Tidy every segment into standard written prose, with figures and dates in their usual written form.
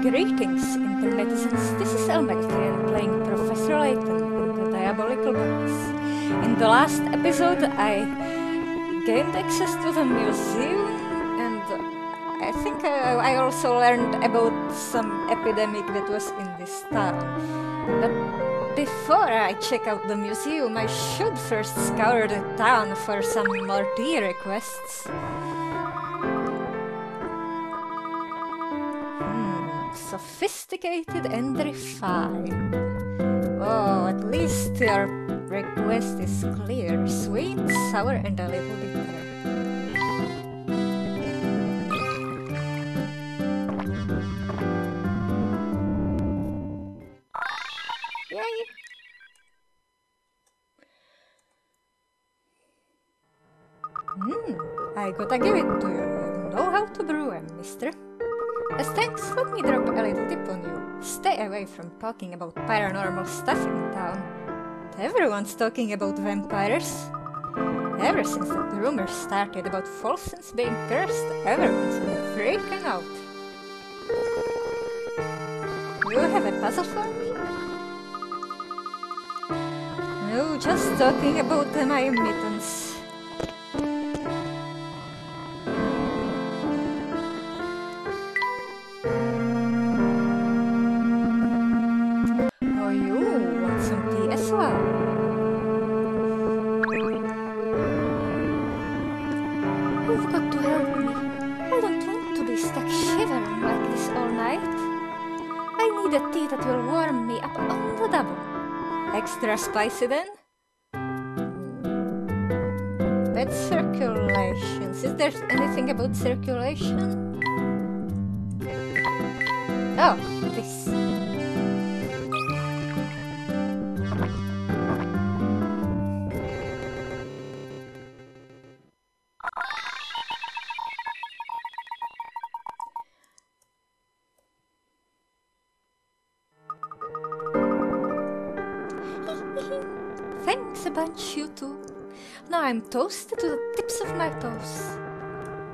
Greetings, internetizens. This is Elmerthien playing Professor Layton in the Diabolical Box. In the last episode, I gained access to the museum, and I think I also learned about some epidemic that was in this town. But before I check out the museum, I should first scour the town for some more tea requests. Sophisticated and refined. Oh, at least your request is clear. Sweet, sour, and a little bitter. Yay! I gotta give it to you. You know how to brew 'em, mister. As thanks, let me drop a little tip on you. Stay away from talking about paranormal stuff in town. Everyone's talking about vampires. Ever since the rumors started about Folsons being cursed, everyone's been freaking out. You have a puzzle for me? No, just talking about my mittens. You've got to help me. I don't want to be stuck shivering like this all night. I need a tea that will warm me up on the double. Extra spicy then? Bad circulations. Is there anything about circulation? Oh, this. Thanks a bunch, you two. Now I'm toasted to the tips of my toes.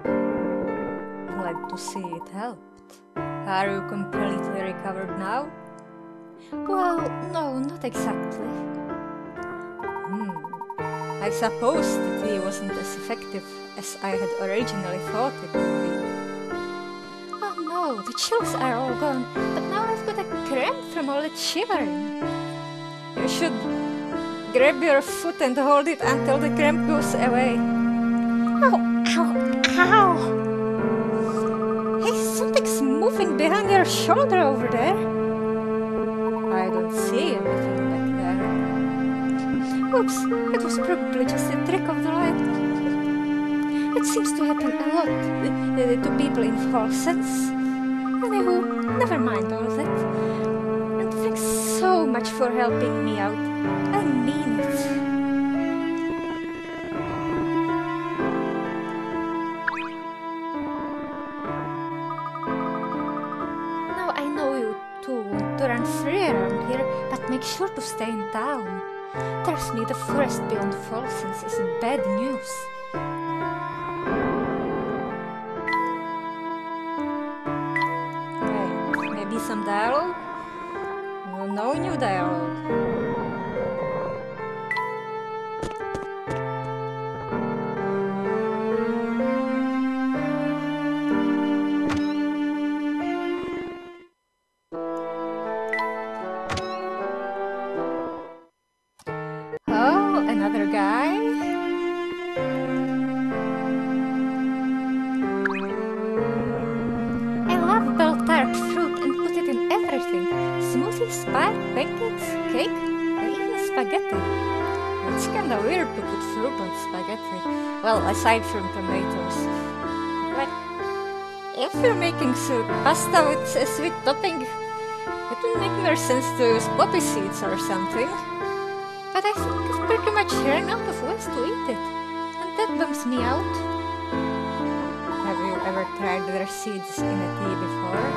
Glad to see it helped. Are you completely recovered now? Well, no, not exactly. I suppose the tea wasn't as effective as I had originally thought it would be. Oh no, the chills are all gone, but now I've got a cramp from all that shivering. You should grab your foot and hold it until the cramp goes away. Ow, ow, ow! Hey, something's moving behind your shoulder over there. I don't see anything back there. Oops, it was probably just a trick of the light. It seems to happen a lot to people in Folsons. Anywho, never mind all that. And thanks so much for helping me out. I mean it. Now I know you two want to run free around here, but make sure to stay in town. Trust me, the forest beyond Folsons is bad news. Right, maybe some dialogue? No new dialogue. Another guy? I love bell tart fruit and put it in everything. Smoothies, pie, pancakes, cake, and even spaghetti. It's kinda weird to put fruit on spaghetti. Well, aside from tomatoes. But if you're making pasta with a sweet topping, it would make more sense to use poppy seeds or something. But I think I've pretty much run out of ways to eat it, and that bums me out. Have you ever tried their seeds in a tea before?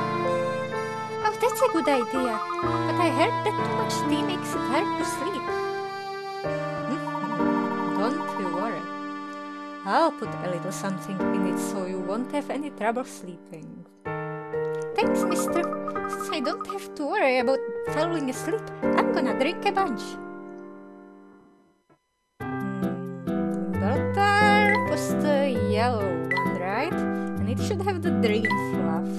Oh, that's a good idea, but I heard that too much tea makes it hard to sleep. Don't you worry. I'll put a little something in it so you won't have any trouble sleeping. Thanks, mister. don't have to worry about falling asleep. I'm gonna drink a bunch. Bottle was the yellow one, right? And it should have the dream fluff.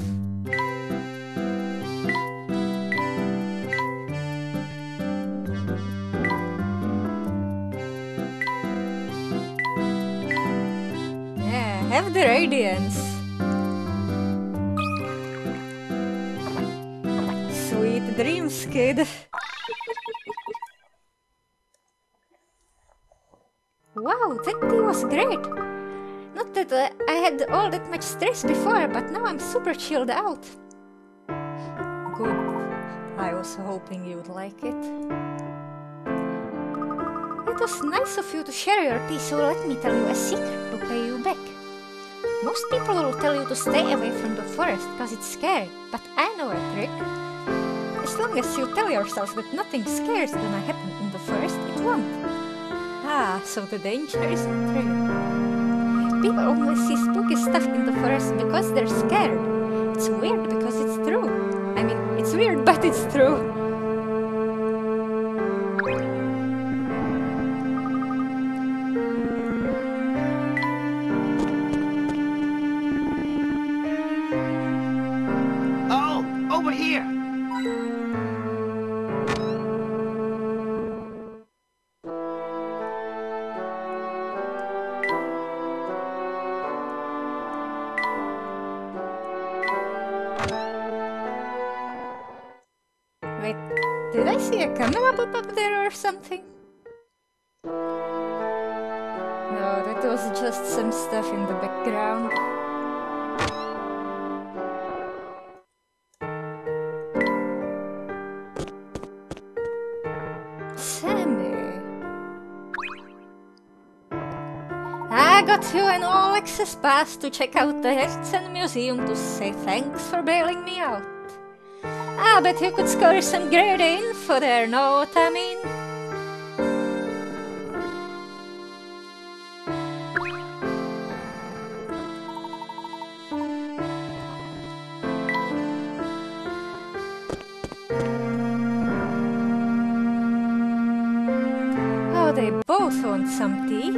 Yeah, have the radiance. Sweet dreams, kid. Wow, that tea was great. Not that I had all that much stress before, but now I'm super chilled out. Good. I was hoping you'd like it. It was nice of you to share your tea, so let me tell you a secret to pay you back. Most people will tell you to stay away from the forest because it's scary, but I know a trick. As long as you tell yourself that nothing scary is gonna happen in the forest, it won't. Ah, so the danger isn't real. People only see spooky stuff in the forest because they're scared. It's weird because it's true. I mean, it's weird, but it's true. Oh, over here! Wait, did I see a camera pop up there or something? No, that was just some stuff in the background. Sammy. I got you an all-access pass to check out the Elmerthien Museum to say thanks for bailing me out. I bet you could score some great info there, know what I mean? Oh, they both want some tea.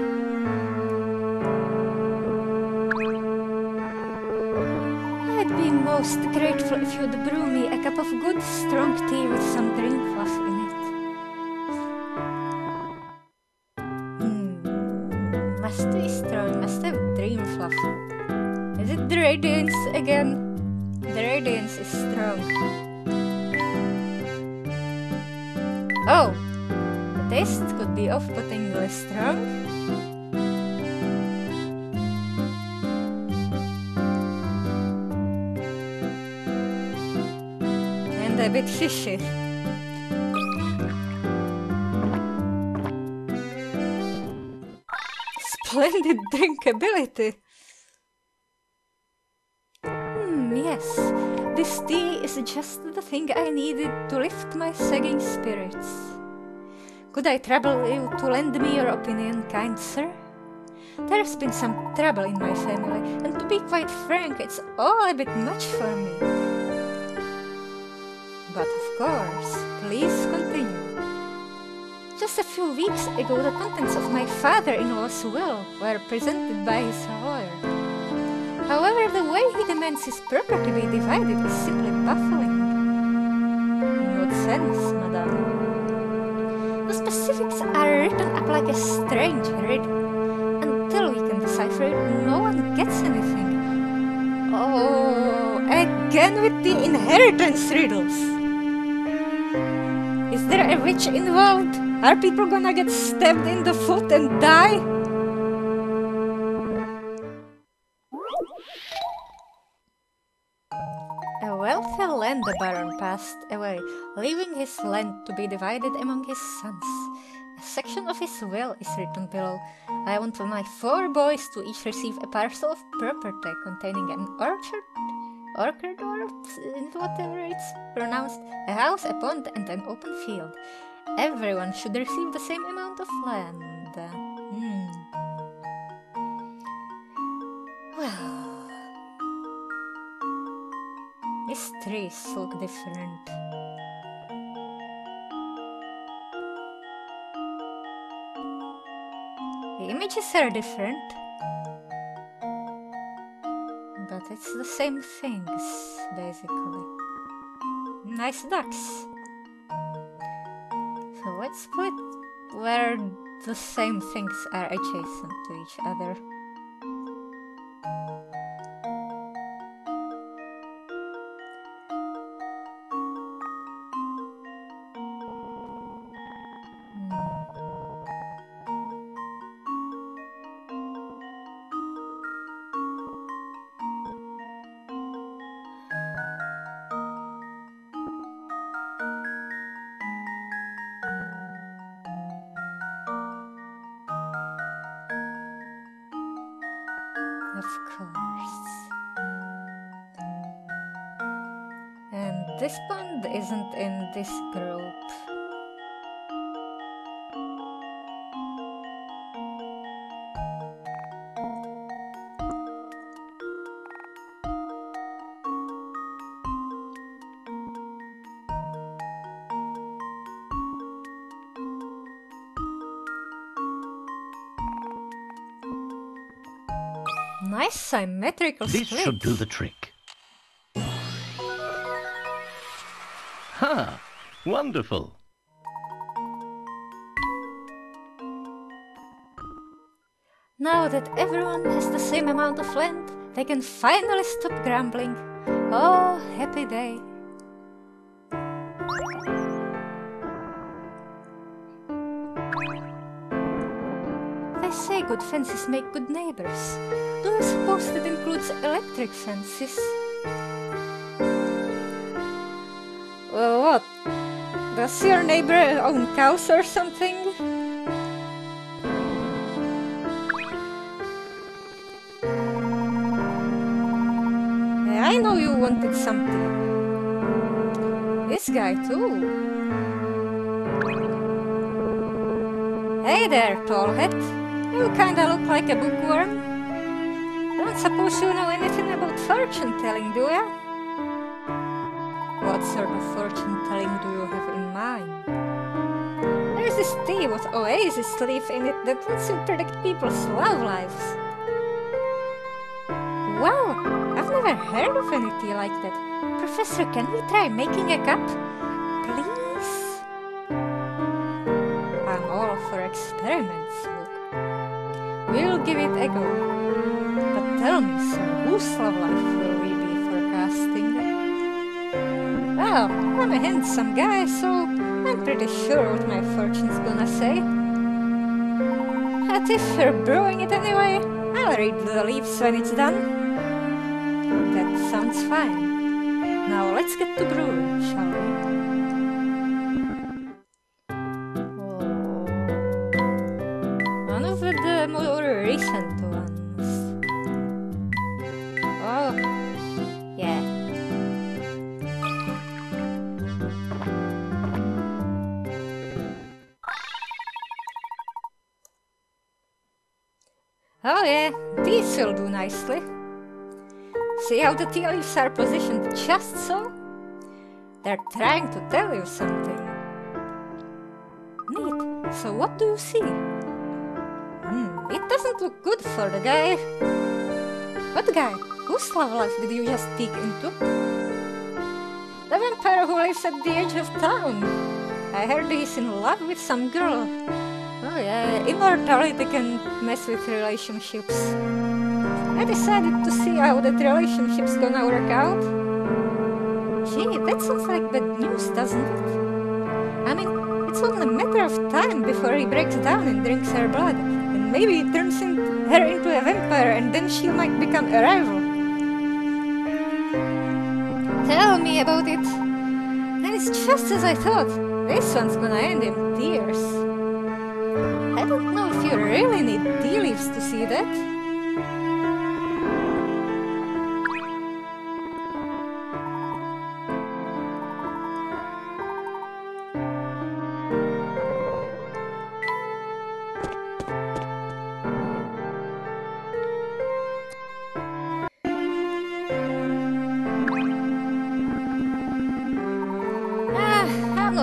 I'd be most grateful if you'd brew me a cup of good strong tea with some green fluff in it. Must be strong, must have dream fluff. Is it the radiance again? The radiance is strong. Oh! The taste could be off-puttingly strong. And a bit fishy. Splendid drinkability! Yes, this tea is just the thing I needed to lift my sagging spirits. Could I trouble you to lend me your opinion, kind sir? There's been some trouble in my family, and to be quite frank, it's all a bit much for me. But of course, please continue. Just a few weeks ago, the contents of my father-in-law's will were presented by his lawyer. However, the way he demands his property be divided is simply baffling. In what sense, madame? The specifics are written up like a strange riddle. Until we can decipher it, no one gets anything. Oh, again with the inheritance riddles! Is there a witch involved? Are people gonna get stabbed in the foot and die? A wealthy land baron passed away, leaving his land to be divided among his sons. A section of his will is written below. I want my 4 boys to each receive a parcel of property containing an orchard, or whatever it's pronounced, a house, a pond, and an open field. Everyone should receive the same amount of land. Well, this trees look different. The images are different, but it's the same things, basically. Nice ducks. So let's split where the same things are adjacent to each other. Of course. And this pond isn't in this group. Nice symmetrical This split. should do the trick. Ha! Wonderful. Now that everyone has the same amount of land, they can finally stop grumbling. Oh, happy day. They say good fences make good neighbors. Do you suppose that includes electric fences? Well, what? Does your neighbor own cows or something? I know you wanted something. This guy too. Hey there, tallhead. You kinda look like a bookworm. Don't suppose you know anything about fortune telling, do ya? What sort of fortune telling do you have in mind? There's this tea with oasis leaf in it that lets you predict people's love lives. Wow, I've never heard of any tea like that. Professor, can we try making a cup? Please? I'm all for experiments, look. We'll give it a go. But tell me, sir, whose love life will we be forecasting? Well, I'm a handsome guy, so I'm pretty sure what my fortune's gonna say. But if you're brewing it anyway, I'll read the leaves when it's done. That sounds fine. Now let's get to brewing, shall we? One of the more recent ones. Oh, yeah. Oh yeah, these will do nicely. See how the tea leaves are positioned just so? They're trying to tell you something. Neat. So what do you see? It doesn't look good for the guy. What guy? Whose love life did you just peek into? The vampire who lives at the edge of town. I heard he's in love with some girl. Oh yeah, immortality can mess with relationships. I decided to see how that relationship's gonna work out. Gee, that sounds like bad news, doesn't it? I mean, it's only a matter of time before he breaks down and drinks her blood. And maybe it turns her into a vampire and then she might become a rival. Tell me about it. And it's just as I thought. This one's gonna end in tears. I don't know if you really need tea leaves to see that.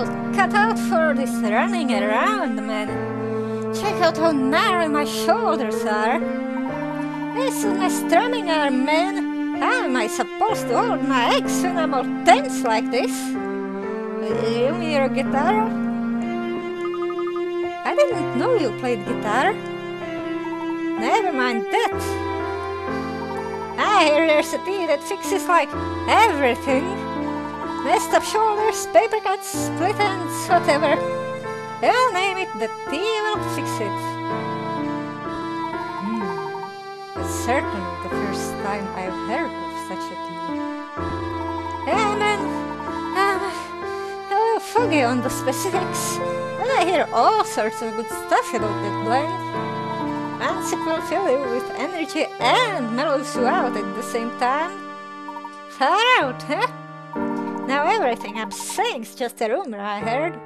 not cut out for this running around, man. Check out how narrow my shoulders are. This is my strumming arm, man. How am I supposed to hold my eggs when I'm all tense like this? You mean your guitar? I didn't know you played guitar. Never mind that. I hear there's a tea that fixes like everything. Messed up shoulders, paper cuts, split ends, whatever. You name it, the tea will fix it. It's certainly the first time I've heard of such a tea. Yeah, man, I'm a little foggy on the specifics, but I hear all sorts of good stuff about that blend. Once it will fill you with energy and mellows you out at the same time. Far out, huh? Now everything I'm saying's just a rumor I heard.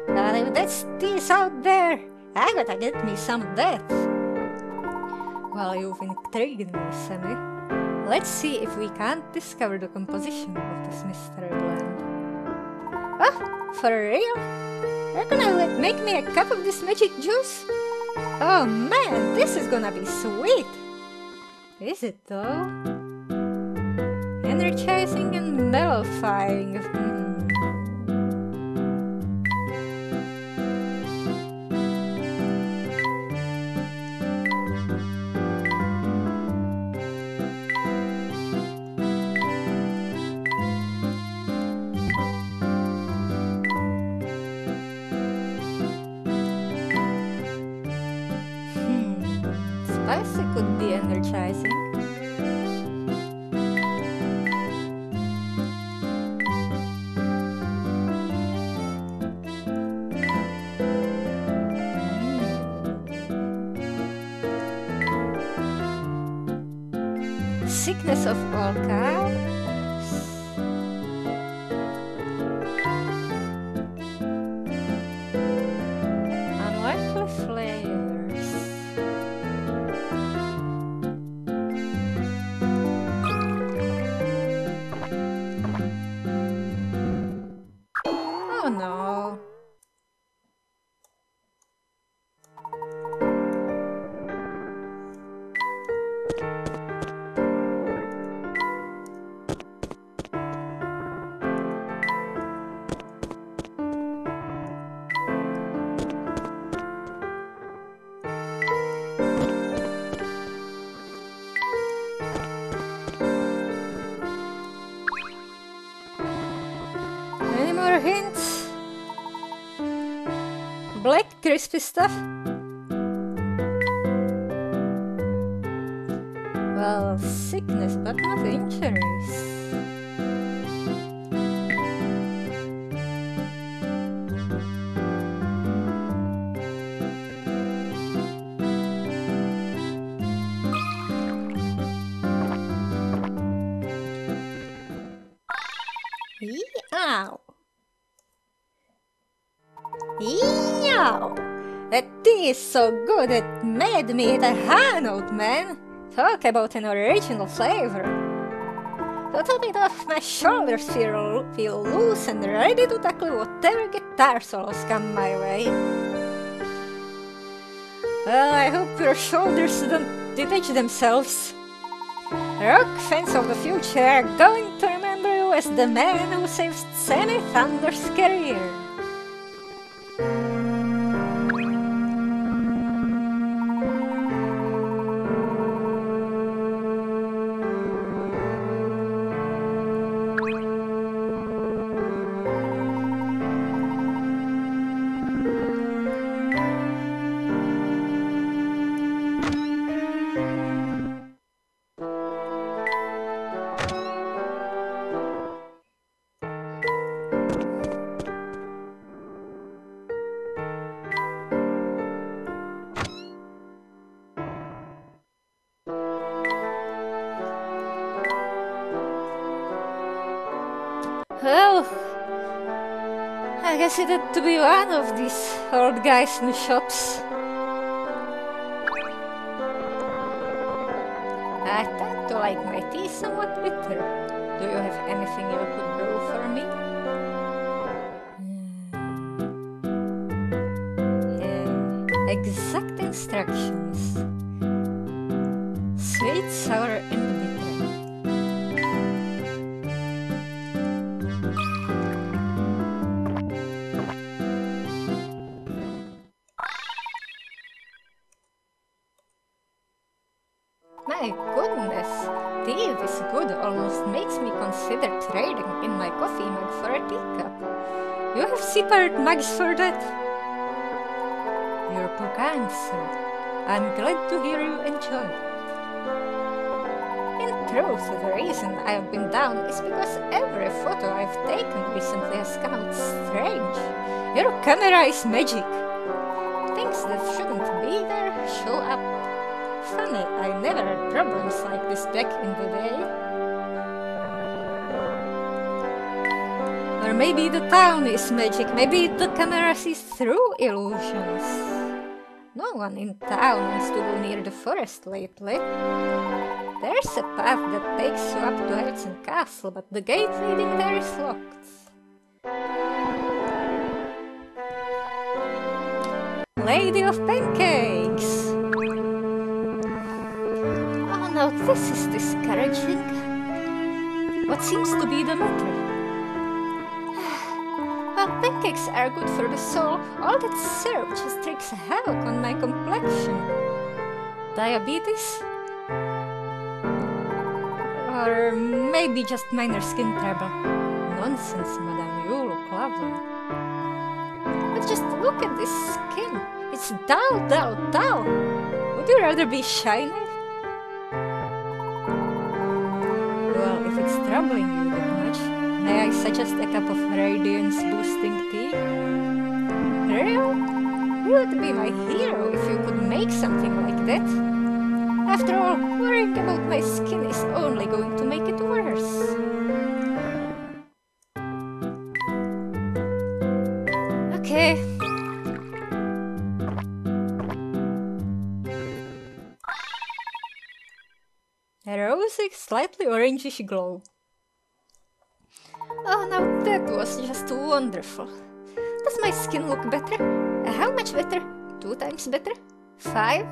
But if that tea's out there, I gotta get me some of that. Well, you've intrigued me, Sammy. Let's see if we can't discover the composition of this mystery blend. Oh, for real? You're gonna make me a cup of this magic juice? Oh man, this is gonna be sweet! Is it though? Energizing and mellowifying. Spicy could be energizing. Sickness of all kinds. Unlikely flavors. Oh no. Any more hints? Black crispy stuff? Well, sickness but not injuries. Eow! Eow! That tea is so good it made me eat a high note, man! Talk about an original flavor! To top it off, my shoulders feel loose and ready to tackle whatever guitar solos come my way. Well, I hope your shoulders don't detach themselves. Rock fans of the future are going to remember you as the man who saved Sammy Thunder's career. Well, I guess it had to be one of these old guys in the shops. I tend to like my tea somewhat bitter. Do you have anything you could brew for me? Exact instructions. Sweet, sour, and bitter. My goodness, tea this good almost makes me consider trading in my coffee mug for a teacup. You have separate mugs for that? You're kind, sir. I'm glad to hear you enjoy. In truth, the reason I've been down is because every photo I've taken recently has come out strange. Your camera is magic. Things that shouldn't be there show up. Funny, I never had problems like this back in the day. Or maybe the town is magic, maybe the camera sees through illusions. No one in town wants to go near the forest lately. There's a path that takes you up to Elmerthien Castle, but the gate leading there is locked. Lady of Pancakes! Oh no, this is discouraging. What seems to be the matter? While pancakes are good for the soul, all that syrup just wreaks havoc on my complexion. Diabetes? Or maybe just minor skin trouble. Nonsense, madame, you look lovely. But just look at this skin. It's dull, dull, dull. Would you rather be shiny? Well, if it's troubling you that much, may I suggest a cup of radiance-boosting tea? Real? You would be my hero if you could make something like that. After all, worrying about my skin is only going to make it worse. Okay. A rosy, slightly orangish glow. Oh, now that was just wonderful. Does my skin look better? How much better? 2 times better? 5?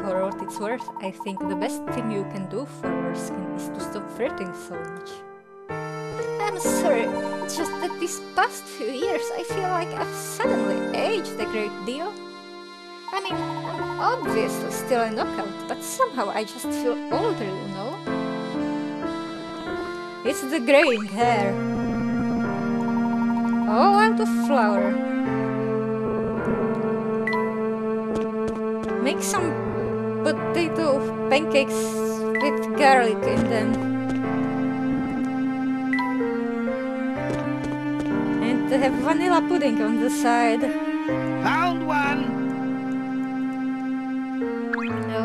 For what it's worth, I think the best thing you can do for your skin is to stop fretting so much. I'm sorry, it's just that these past few years I feel like I've suddenly aged a great deal. I mean, I'm obviously still a knockout, but somehow I just feel older, you know? It's the graying hair. All out of flour. Make some potato pancakes with garlic in them. And have vanilla pudding on the side. Found one! No.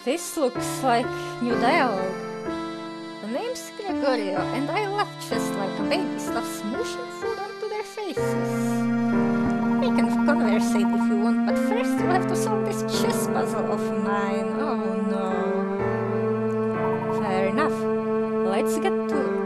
This looks like new dialogue. The name's Gregorio, and I laugh just like a baby stuff smooshing food onto their faces. We can conversate if you want, but first you'll have to solve this chess puzzle of mine. Oh no. Fair enough. Let's get to it.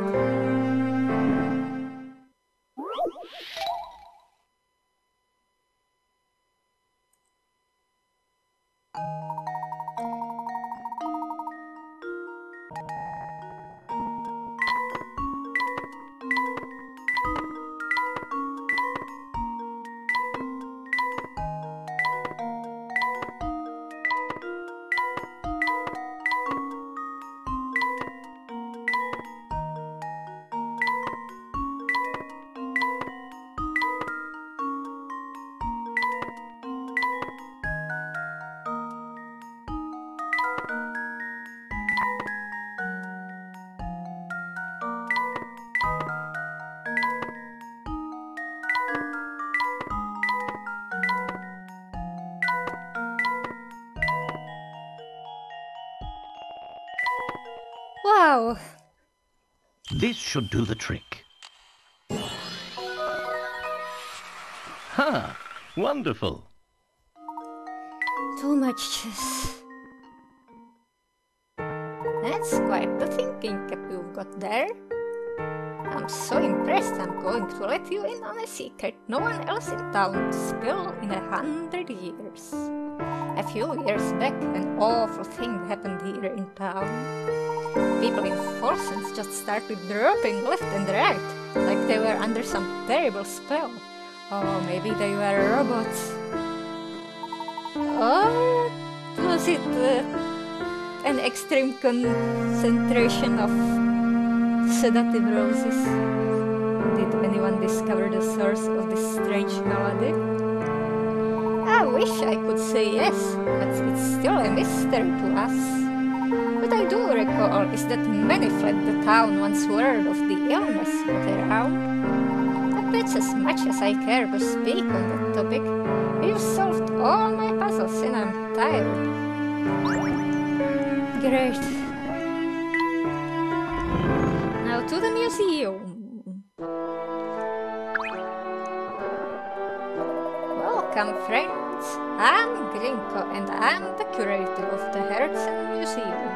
Wow! This should do the trick. Ha! Wonderful! Too much chess. That's quite the thinking cap you've got there. I'm so impressed I'm going to let you in on a secret no one else in town to spill in 100 years. A few years back, an awful thing happened here in town. People in Folsons just started dropping left and right, like they were under some terrible spell. Or maybe they were robots. Or was it an extreme concentration of sedative roses? Did anyone discover the source of this strange melody? I wish I could say yes, but it's still a mystery to us. What I do recall is that many fled the town once word of the illness got around. But that's as much as I care to speak on that topic. You've solved all my puzzles and I'm tired. Great. Now to the museum. Welcome, friends. I'm Grinko and I'm the curator of the Elmerthien Museum.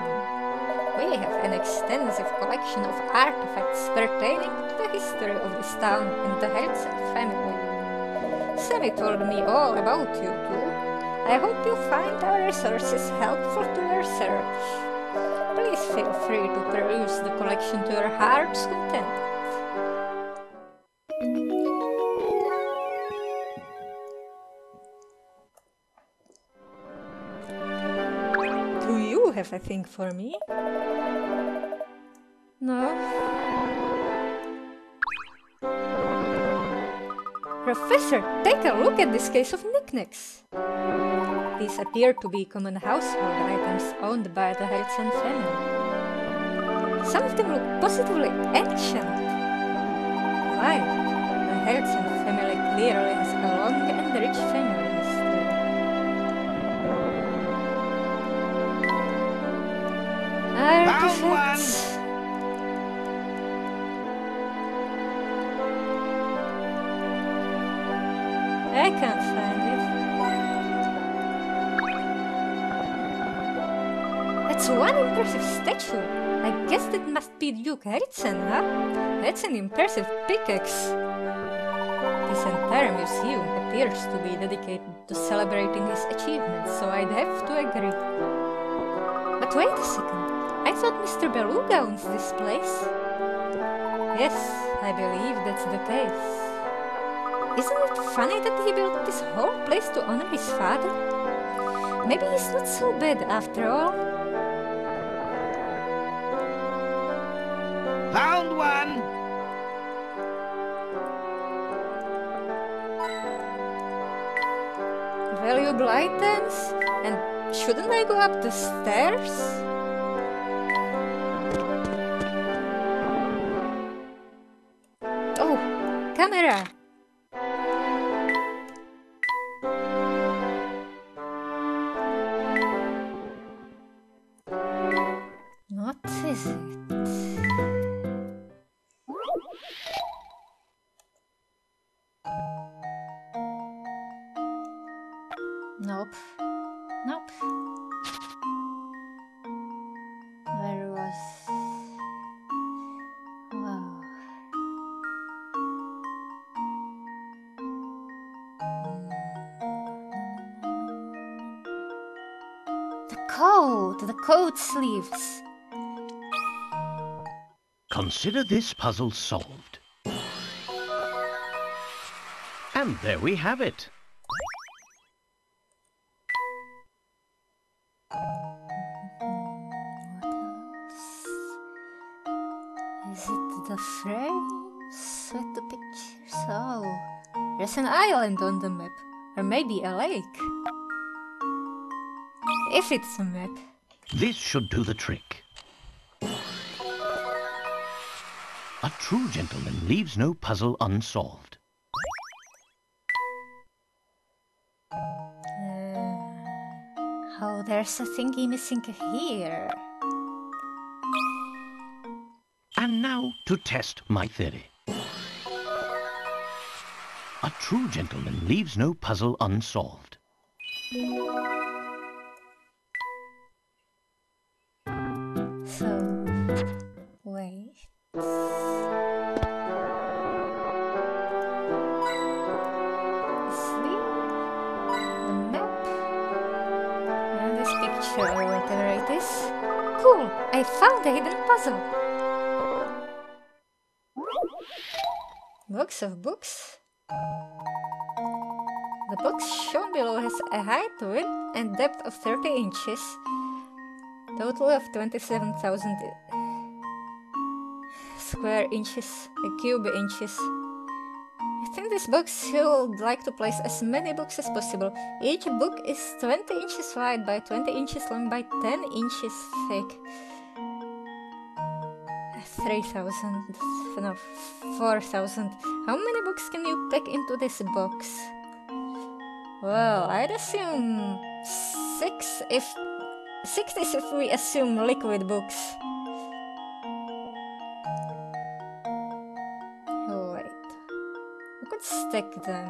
We have an extensive collection of artifacts pertaining to the history of this town and the Elmerthien family. Sammy told me all about you too. I hope you find our resources helpful to your search. Please feel free to peruse the collection to your heart's content. Do you have a thing for me? No? Professor, take a look at this case of knickknacks. These appear to be common household items owned by the Elmerthien family. Some of them look positively ancient. Why? The Elmerthien family clearly has a long and rich family history. Artifacts. I can't find it. That's one impressive statue. I guess that must be Duke Elmerthien, huh? That's an impressive pickaxe. This entire museum appears to be dedicated to celebrating his achievements, so I'd have to agree. But wait a second. I thought Mr. Beluga owns this place. Yes, I believe that's the case. Isn't it funny that he built this whole place to honor his father? Maybe he's not so bad after all. Found one! Valuable items? And shouldn't I go up the stairs? Oh, camera! What is it? Nope. Nope. Where was... Wow. The coat sleeves. Consider this puzzle solved. And there we have it. Is it the frames with the pictures? Oh, there's an island on the map, or maybe a lake. If it's a map. This should do the trick. A true gentleman leaves no puzzle unsolved. Oh, there's a thingy missing here. And now to test my theory. A true gentleman leaves no puzzle unsolved. adventure or whatever it is. Cool! I found a hidden puzzle! Box of books. The box shown below has a height, width and depth of 30 inches. Total of 27,000 square inches, cube inches. Within this box you would like to place as many books as possible. Each book is 20 inches wide by 20 inches long by 10 inches thick. 3,000, no, 4,000. How many books can you pack into this box? Well, I'd assume 6 if 6 is if we assume liquid books. Wait, we could stack them.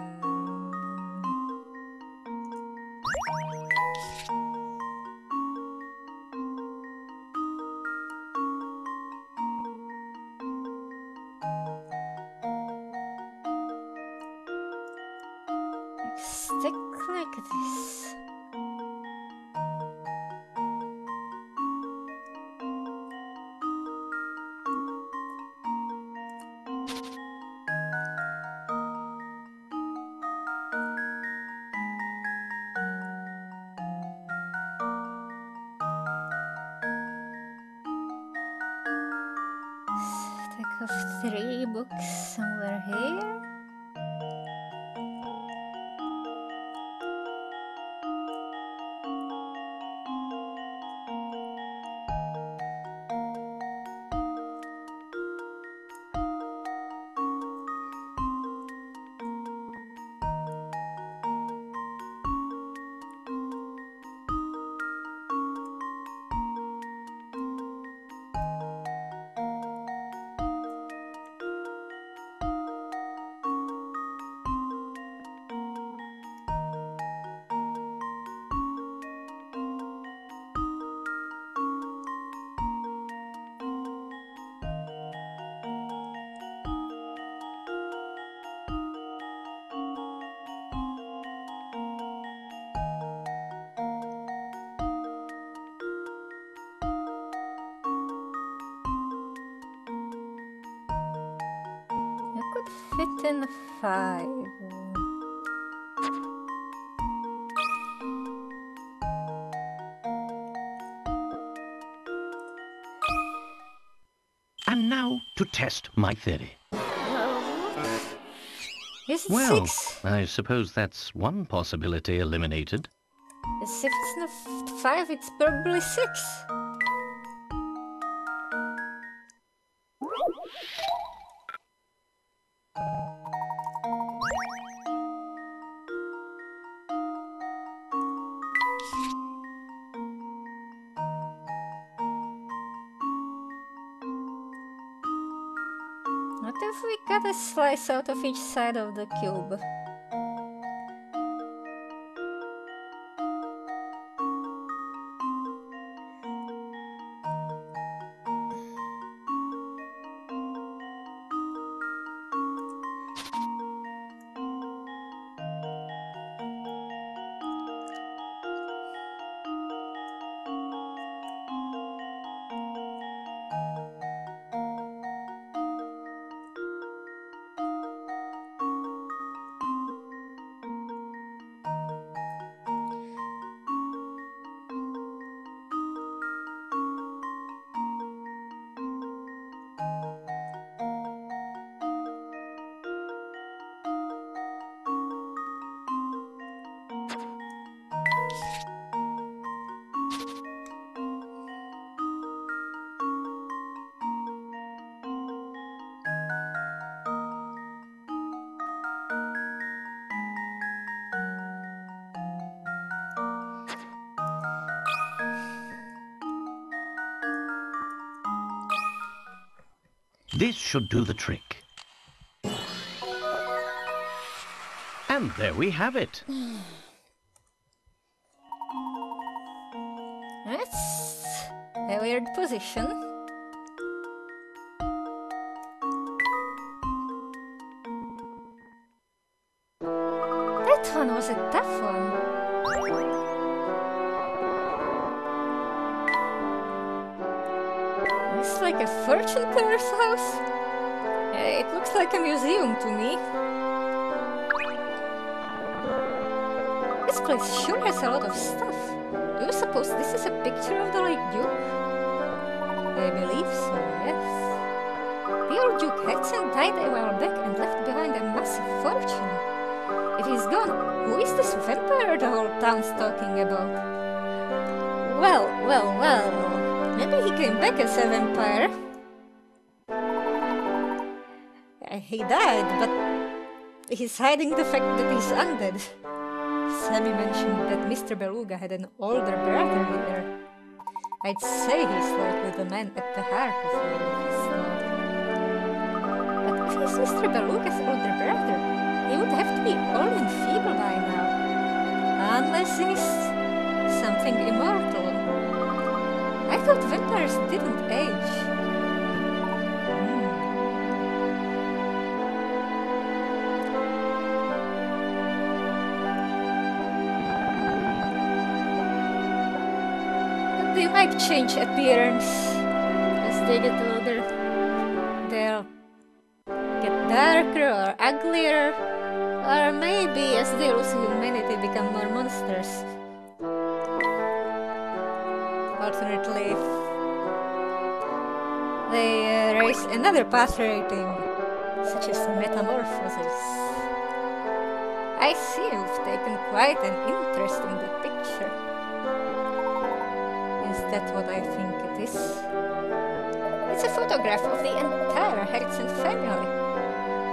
Stick like this. Stack of 3 books somewhere here. You could fit in 5. And now to test my theory. Is it Well, 6? I suppose that's one possibility eliminated. If it's not 5, it's probably 6. What if we cut a slice out of each side of the cube? This should do the trick. And there we have it. That's a weird position. That one was a tough one. like a fortune teller's house? It looks like a museum to me. This place sure has a lot of stuff. Do you suppose this is a picture of the late Duke? I believe so, yes. The old Duke Herzen died a while back and left behind a massive fortune. If he's gone, who is this vampire the whole town's talking about? Well. Maybe he came back as a vampire. He died, but he's hiding the fact that he's undead. Sammy mentioned that Mr. Beluga had an older brother here. I'd say he's likely the man at the heart of all this stuff. But if he's Mr. Beluga's older brother, he would have to be old and feeble by now. Unless he's something immortal. I thought vampires didn't age. They might change appearance as they get older. They'll get darker or uglier, or maybe as they lose humanity become more monsters. Alternately, they raise another path rating, such as metamorphosis. I see you've taken quite an interest in the picture. Is that what I think it is? It's a photograph of the entire Herzen family,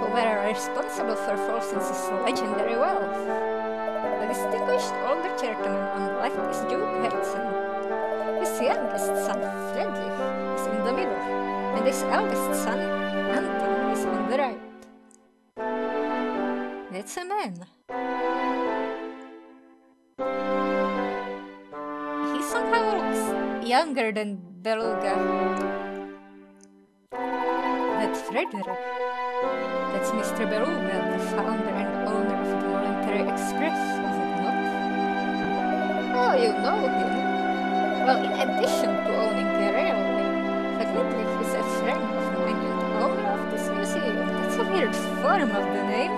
who were responsible for Folsen's legendary wealth. The distinguished older gentleman on the left is Duke Herzen. His youngest son, Friedrich, is in the middle, and his eldest son, Anton, is on the right. It's a man. He somehow looks younger than Beluga. That's Frederick. That's Mr. Beluga, the founder and owner of the Voluntary Express, is it not? Oh, you know him. Well, in addition to owning the railway, Frederick is a friend of mine and owner of this museum. That's a weird form of the name.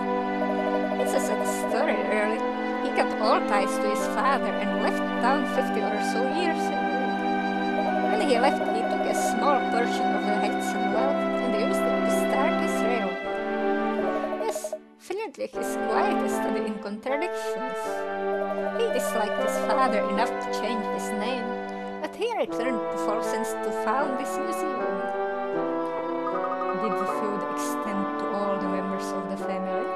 It's a sad story, really. He cut all ties to his father and left town 50 or so years ago. When he left, he took a small portion of the Herzen wealth and used it to start his railway. Yes, Friedrich is quite a study in contradictions. He disliked his father enough to change his name, but he returned to Folsens to found this museum. Did the feud extend to all the members of the family?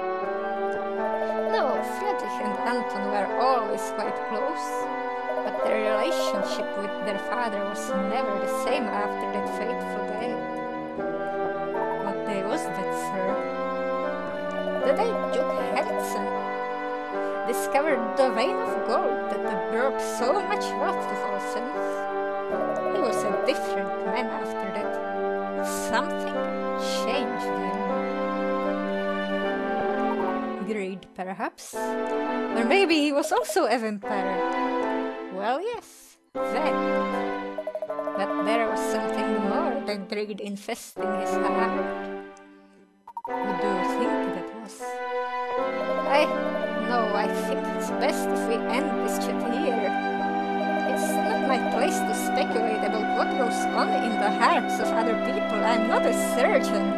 No, Friedrich and Anton were always quite close, but their relationship with their father was never the same after that fateful day. What day was that, sir? The day Duke Herzen discovered the vein of gold that brought so much wealth to Folsens. He was a different man after that. Something changed him. Greed, perhaps? Or maybe he was also a vampire. Well, yes, that. But there was something more than greed infesting his heart. What do you think that was? I think it's best if we end this chat here. It's not my place to speculate about what goes on in the hearts of other people. I'm not a surgeon.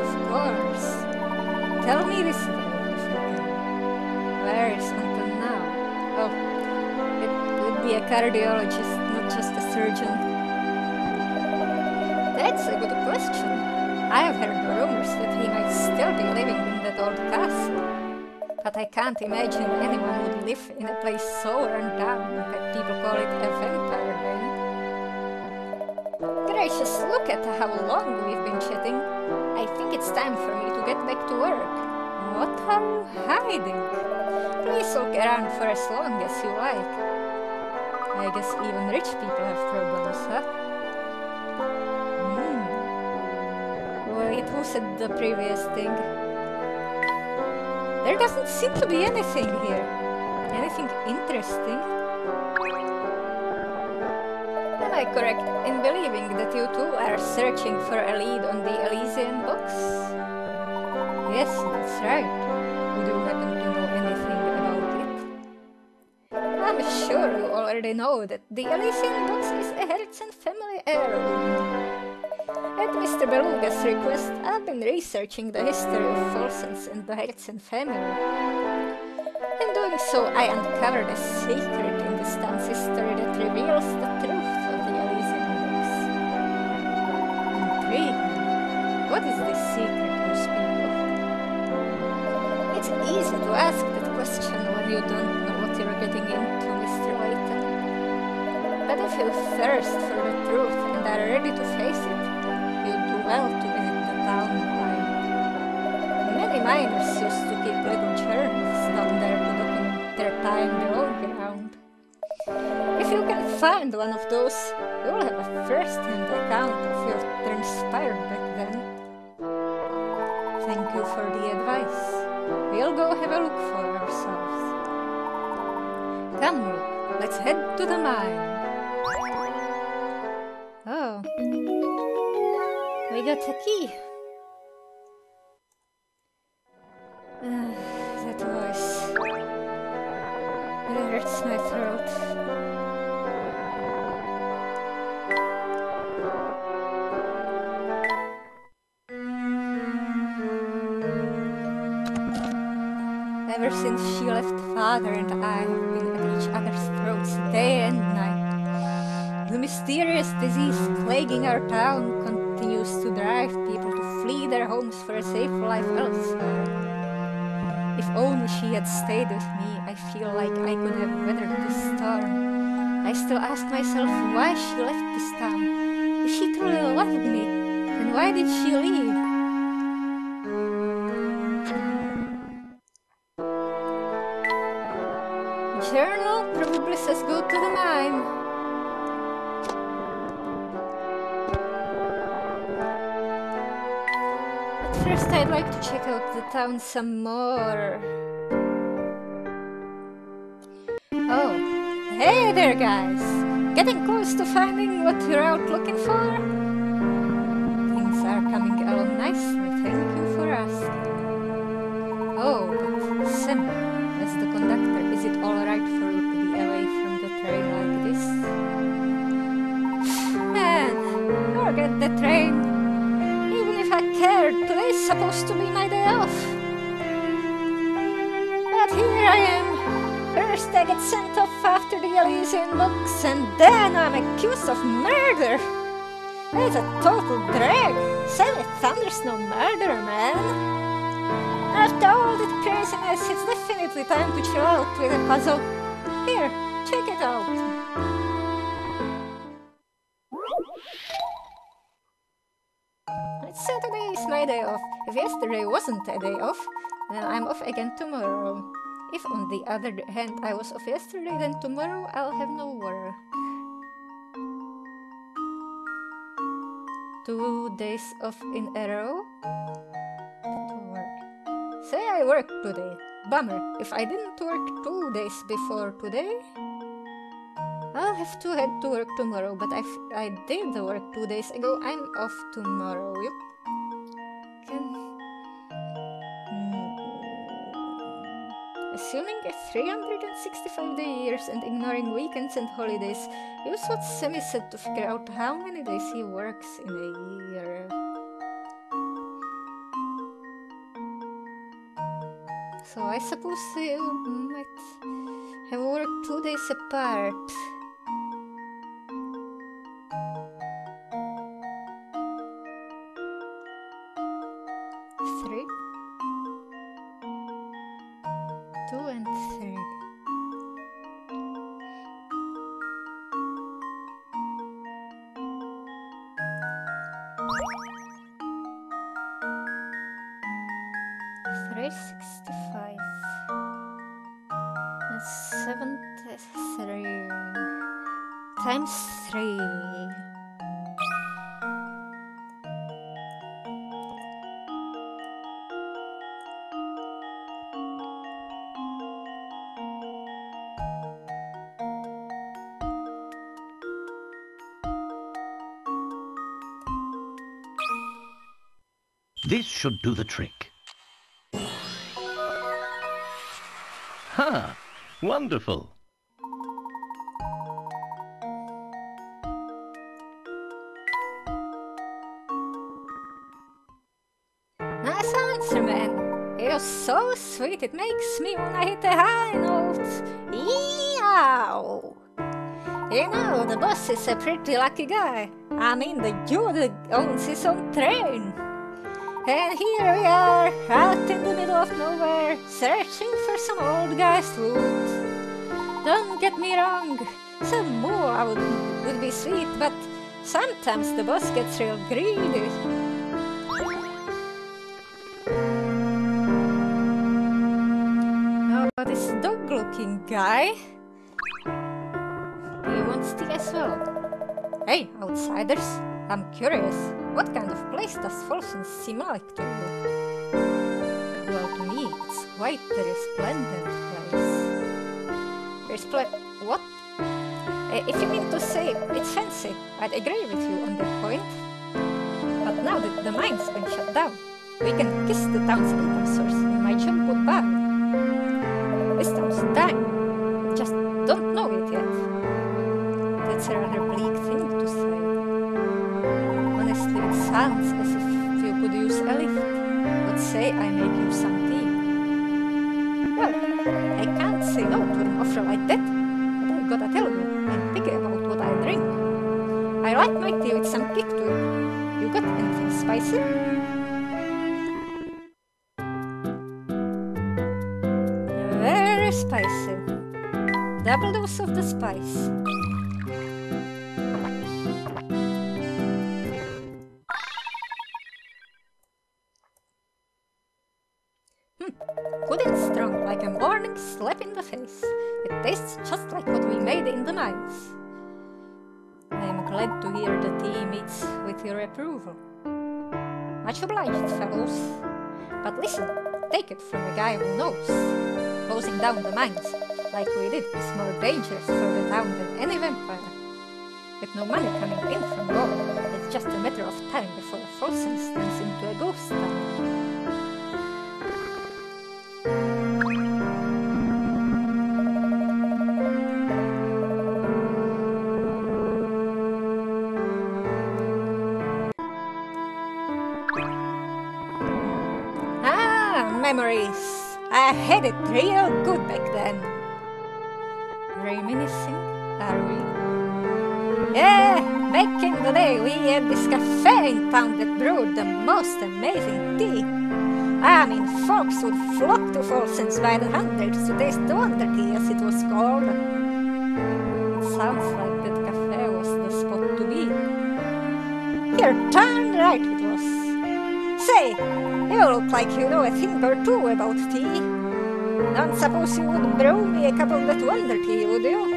Of course. Tell me this though, if you can. Where is Anton now? Oh, it would be a cardiologist, not just a surgeon. That's a good question. I have heard rumors that he might still be living in that old castle. But I can't imagine anyone would live in a place so run down that people call it a vampire den. Gracious, look at how long we've been chatting. I think it's time for me to get back to work. What are you hiding? Please look around for as long as you like. I guess even rich people have problems, huh? Wait, who said the previous thing? There doesn't seem to be anything here. Anything interesting? Then I correct in believing that you two are searching for a lead on the Elysian box? Yes, that's right. Would you happen to know anything about it? I'm sure you already know that the Elysian box is a Herzen family heirloom. At Mr. Beluga's request, I've been researching the history of Volsens and the Herzen family. In doing so, I uncovered a secret in this town's history that reveals the truth of the Elysian box. Intriguing. What is this secret you speak of? It's easy to ask that question when you don't know what you're getting into, Mr. Layton. But if you thirst for the truth and are ready to face it, you do well to visit the town line. Many miners used to keep little journals down there to document their time below ground. If you can find one of those, you'll have a first-hand account of what transpired back then. Thank you for the advice. We'll go have a look for ourselves. Come, look, let's head to the mine. Oh, we got a key. That voice. It hurts my throat. Ever since she left, Father and I have been at each other's throats day and night. The mysterious disease plaguing our town continues to drive people to flee their homes for a safe life elsewhere. If only she had stayed with me, I feel like I could have weathered this storm. I still ask myself why she left this town. If she truly loved me, then why did she leave? Journal probably says go to the mine. But first I'd like to check out the town some more. Oh, hey there guys! Getting close to finding what you're out looking for? Things are coming along nicely, thank you for asking. Oh, but Sim, as the conductor, is it alright for you to be away from the train like this? Man, forget the train. Even if I cared, today's supposed to be my day off. But here I am. First I get sent off after the Elysian box, and then I'm accused of murder. It's a total drag. Seven Thunder's no murder, man. After all that craziness, it's definitely time to chill out with a puzzle. Here, check it out. Saturday is my day off. If yesterday wasn't a day off, then I'm off again tomorrow. If on the other hand I was off yesterday, then tomorrow I'll have no work. 2 days off in a row? To work. Say I worked today. Bummer, if I didn't work 2 days before today, I'll have to head to work tomorrow, but I did work 2 days ago. I'm off tomorrow. Yep. Assuming a 365-day years and ignoring weekends and holidays, use what Semi said to figure out how many days he works in a year. So I suppose you might have worked 2 days apart. Three? 2 and 3. $365. That's 73 times 3. This should do the trick. Ha! Wonderful! Nice answer, man. You're so sweet, it makes me wanna hit a high note. Eow! You know, the boss is a pretty lucky guy. I mean, the dude owns his own train. And here we are, out in the middle of nowhere, searching for some old guy's loot. Don't get me wrong, some more would be sweet, but sometimes the boss gets real greedy. How about this dog-looking guy? He wants tea as well. Hey, outsiders, I'm curious. What kind of place does Folsom seem like to you? Well, to me, it's quite a resplendent place. What? If you mean to say it's fancy, I'd agree with you on that point. But now that the mine's been shut down, we can kiss the town's income source and my job goodbye. This town's dying. I just don't know it yet. That's a rather bleak thing to say. Honestly, it sounds as if you could use a lift. Let's say I make you some tea. Well, I can't say no to an offer like that, but I gotta tell you, I'm picky about what I drink. I like my tea with some kick to it. You got anything spicy? Very spicy. Double dose of the spice. Good and strong, like a morning slap in the face. It tastes just like what we made in the mines. I am glad to hear the tea meets with your approval. Much obliged, fellows. But listen, take it from a guy who knows. Closing down the mines, like we did, is more dangerous for the town than any vampire. With no money coming in from gold, it's just a matter of time before Folsom turns into a ghost town. Memories. I had it real good back then. Reminiscing, are we? Yeah, back in the day we had this cafe in town that brewed the most amazing tea. I mean, folks would flock to Folsom's by the hundreds to taste the Wonder Tea as it was called. It sounds like that cafe was the spot to be. You're darn right it was. Say, you look like you know a thing or two about tea. Don't suppose you would brew me a cup of that Wonder Tea, would you?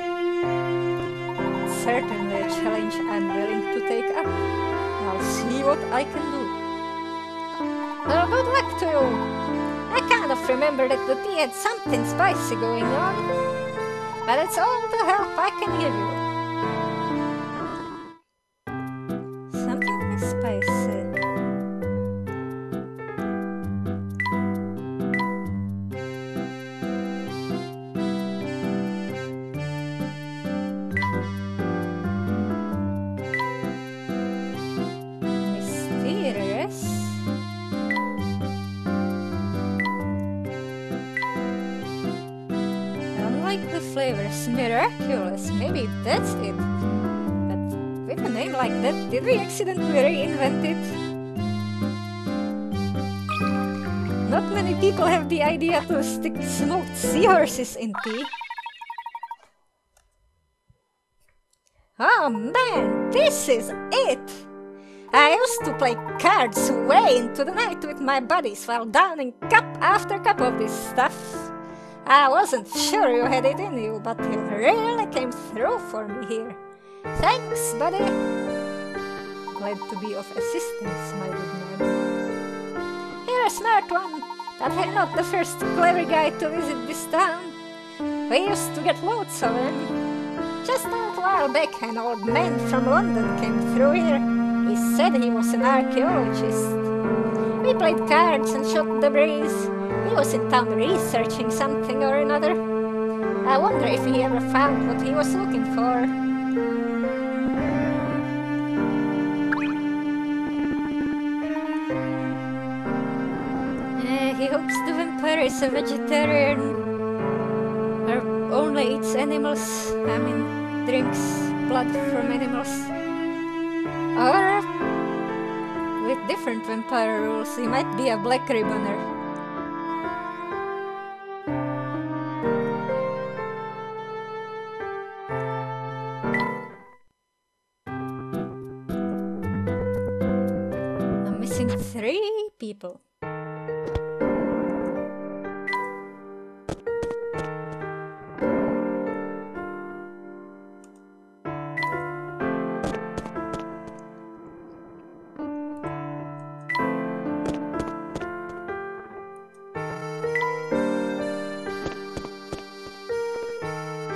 It's certainly a challenge I'm willing to take up. I'll see what I can do. Well, good luck to you. I kind of remember that the tea had something spicy going on. But it's all the help I can give you. Something spicy. Flavors miraculous, maybe that's it. But with a name like that, did we accidentally reinvent it? Not many people have the idea to stick smoked seahorses in tea. Oh man, this is it! I used to play cards way into the night with my buddies while downing cup after cup of this stuff. I wasn't sure you had it in you, but you really came through for me here. Thanks, buddy. Glad to be of assistance, my good man. You're a smart one, but I'm not the first clever guy to visit this town. We used to get loads of them. Just a little while back, an old man from London came through here. He said he was an archaeologist. We played cards and shot the breeze. He was in town researching something or another. I wonder if he ever found what he was looking for. He hopes the vampire is a vegetarian. Or only eats animals. I mean, drinks blood from animals. Or, with different vampire rules, he might be a black ribboner. I'm missing 3 people.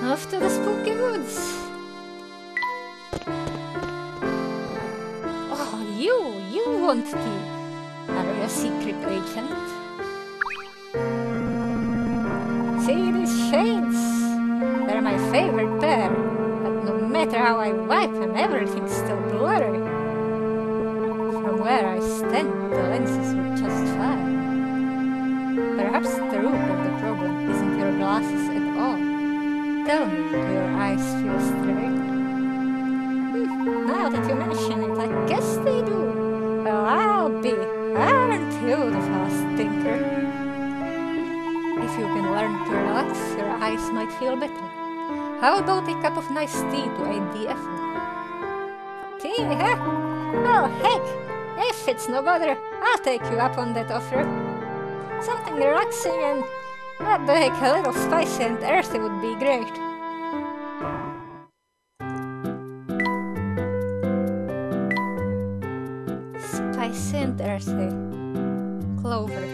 Off to the spooky woods! Oh, you want tea? Are you a secret agent? See these shades? They're my favorite pair, but no matter how I wipe them, everything's still blurry. From where I stand, the lenses look just fine. Perhaps the root of the problem isn't your glasses at all. Tell me, do your eyes feel straight? Now that you mention it, I guess they do. Well, I'll be. Aren't you the fast thinker? If you can learn to relax, your eyes might feel better. How about a cup of nice tea to aid the effort? Tea, huh? Oh, heck! If it's no bother, I'll take you up on that offer. Something relaxing and a little spicy and earthy would be great. Spicy and earthy. Clover.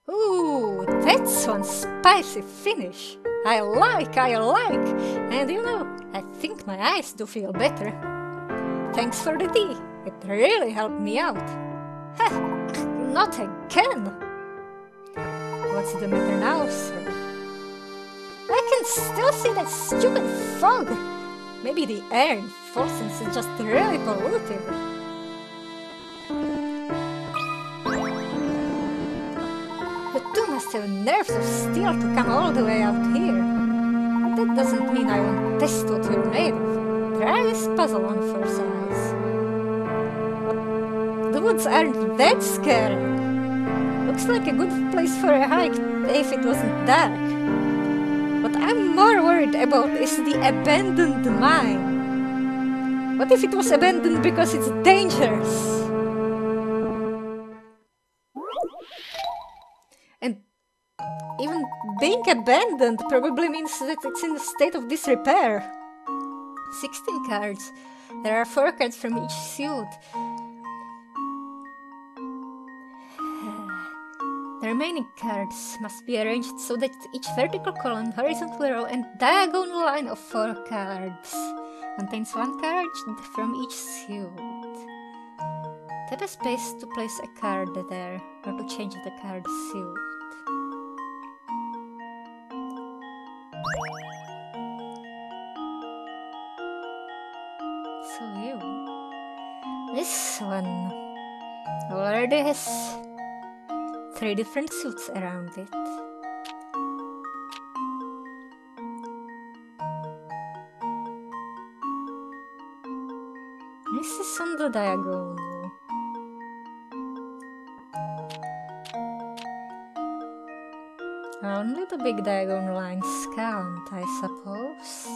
Ooh, that's one spicy finish. I like. And you know, I think my eyes do feel better. Thanks for the tea. It really helped me out. Not again. What's the matter now, sir? I can still see that stupid fog. Maybe the air in Forsens is just really polluted. The two must have nerves of steel to come all the way out here. But that doesn't mean I won't test what you're made of. Try this puzzle on for size. But the woods aren't that scary. Looks like a good place for a hike if it wasn't dark. What I'm more worried about is the abandoned mine. What if it was abandoned because it's dangerous? And even being abandoned probably means that it's in a state of disrepair. 16 cards. There are 4 cards from each suit. The remaining cards must be arranged so that each vertical column, horizontal row, and diagonal line of 4 cards contains 1 card from each suit. Tap a space to place a card there, or to change the card suit. So this one already has 3 different suits around it. This is on the diagonal. Only the big diagonal lines count, I suppose.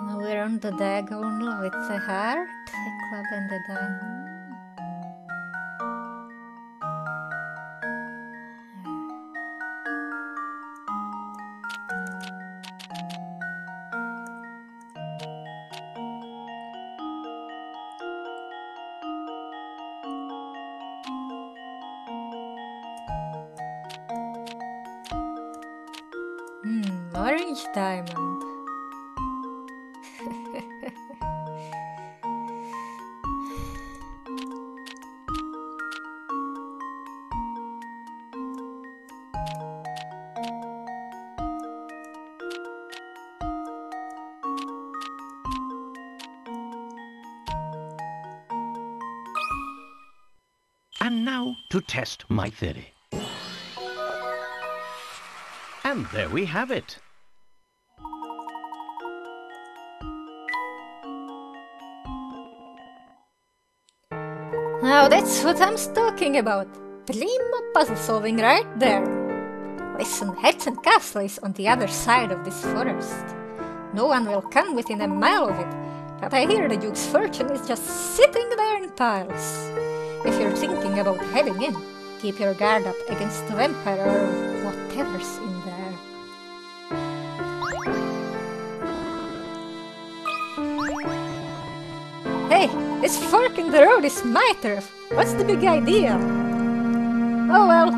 Now we're on the diagonal with a heart, a club, and a diamond. orange diamond. And now to test my theory. And there we have it. Now that's what I'm talking about. Primo puzzle solving right there. Listen, Herzen Castle is on the other side of this forest. No one will come within a mile of it, but I hear the Duke's fortune is just sitting there in piles. If you're thinking about heading in, keep your guard up against the vampire or whatever's in there. Hey, this fork in the road is my turf. What's the big idea? Oh well,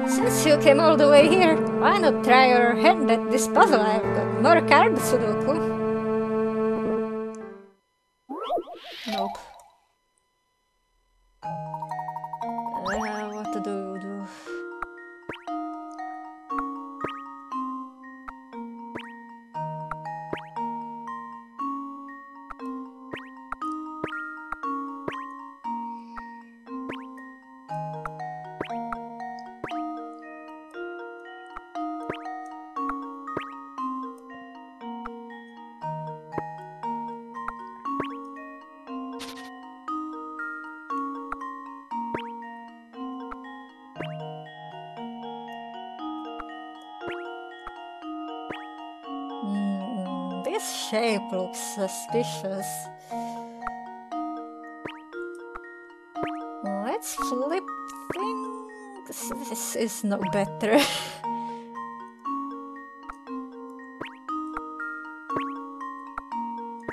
since you came all the way here, why not try your hand at this puzzle? I've got more card Sudoku. Nope. What to do? This shape looks suspicious. Let's flip things. This is no better.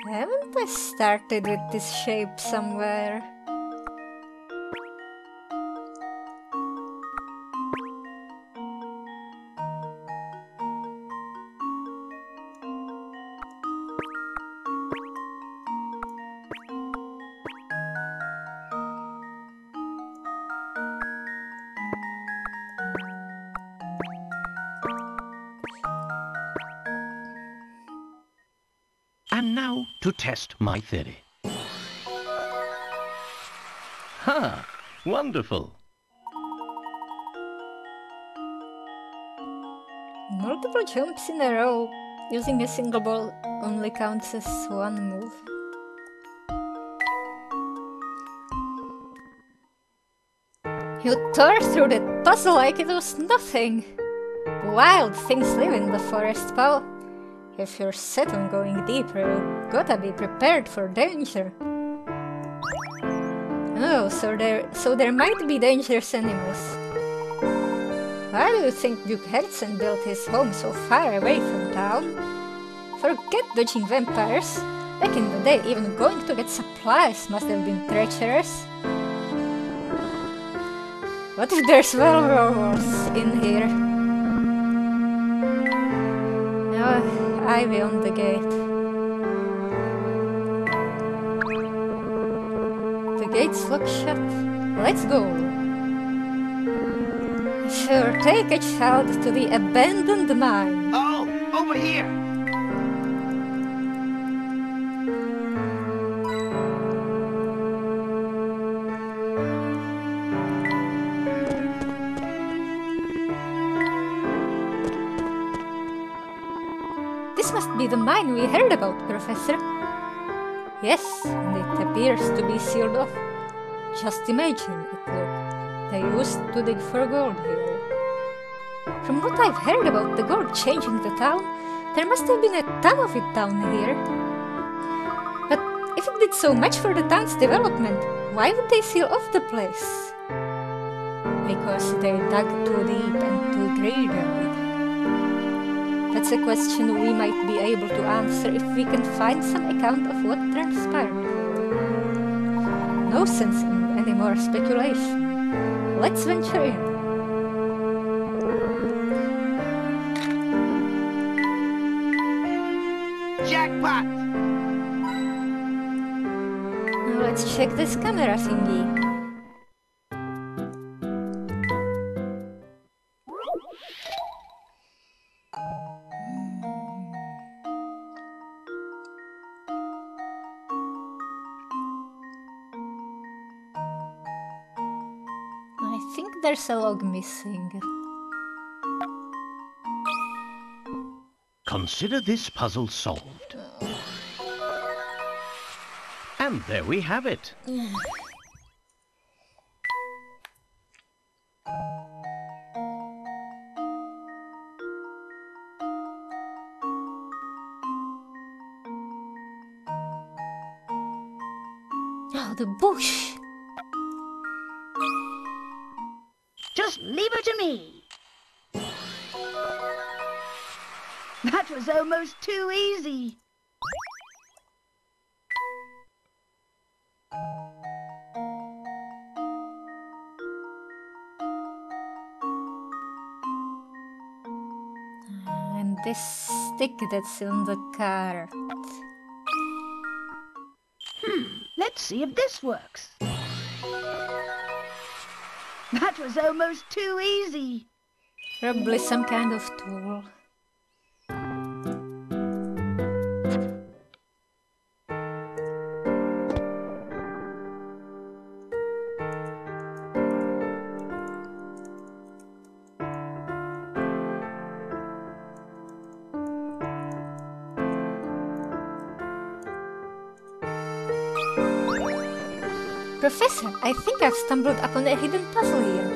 Haven't I started with this shape somewhere? And now to test my theory. Ha! Wonderful! Multiple jumps in a row using a single ball only counts as one move. You tore through that puzzle like it was nothing. Wild things live in the forest, pal. If you're set on going deeper, you gotta be prepared for danger. Oh, so there might be dangerous animals. Why do you think Duke Herzen built his home so far away from town? Forget dodging vampires. Back in the day, even going to get supplies must have been treacherous. What if there's werewolves in here? Oh, ivy on the gate. The gate's locked shut. Let's go. Sure, take a child to the abandoned mine. Oh, over here! This must be the mine we heard about, Professor. Yes, and it appears to be sealed off. Just imagine it, look. They used to dig for gold here. From what I've heard about the gold changing the town, there must have been a ton of it down here. But if it did so much for the town's development, why would they seal off the place? Because they dug too deep and too greedily. That's a question we might be able to answer if we can find some account of what transpired here. No sense in any more speculation. Let's venture in. Let's check this camera thingy. I think there's a log missing. Consider this puzzle solved. And there we have it. Oh, the bush! Just leave her to me. That was almost too easy. And this stick that's in the cart. Let's see if this works. That was almost too easy. Probably some kind of tool. Professor, I think I've stumbled upon a hidden puzzle here.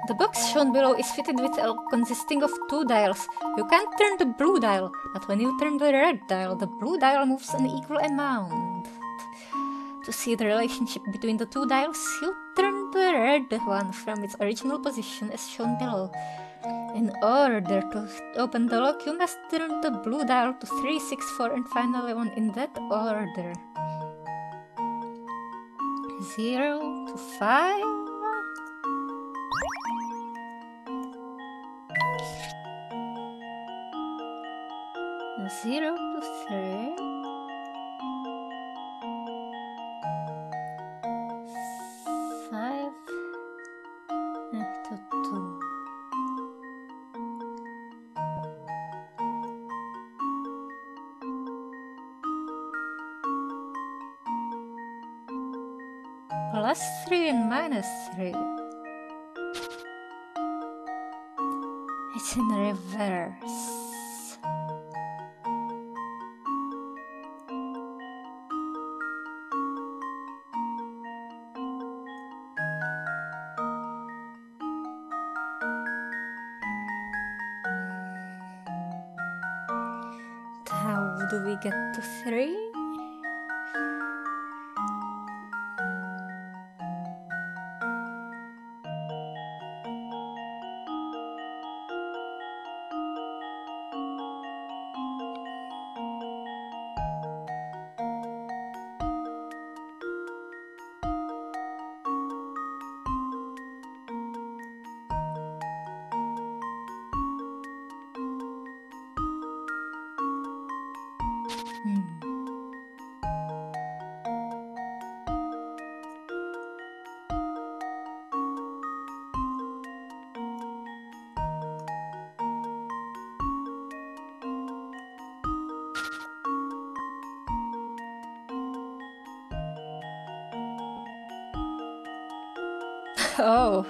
The box shown below is fitted with consisting of two dials. You can't turn the blue dial, but when you turn the red dial, the blue dial moves an equal amount. To see the relationship between the two dials, you turn the red one from its original position as shown below. In order to open the lock, you must turn the blue dial to 3, 6, 4 and finally 1 in that order. 0 to 5. 0 to 3. 5 to 2. Plus 3 and minus 3. It's in reverse. How do we get to 3? Oh.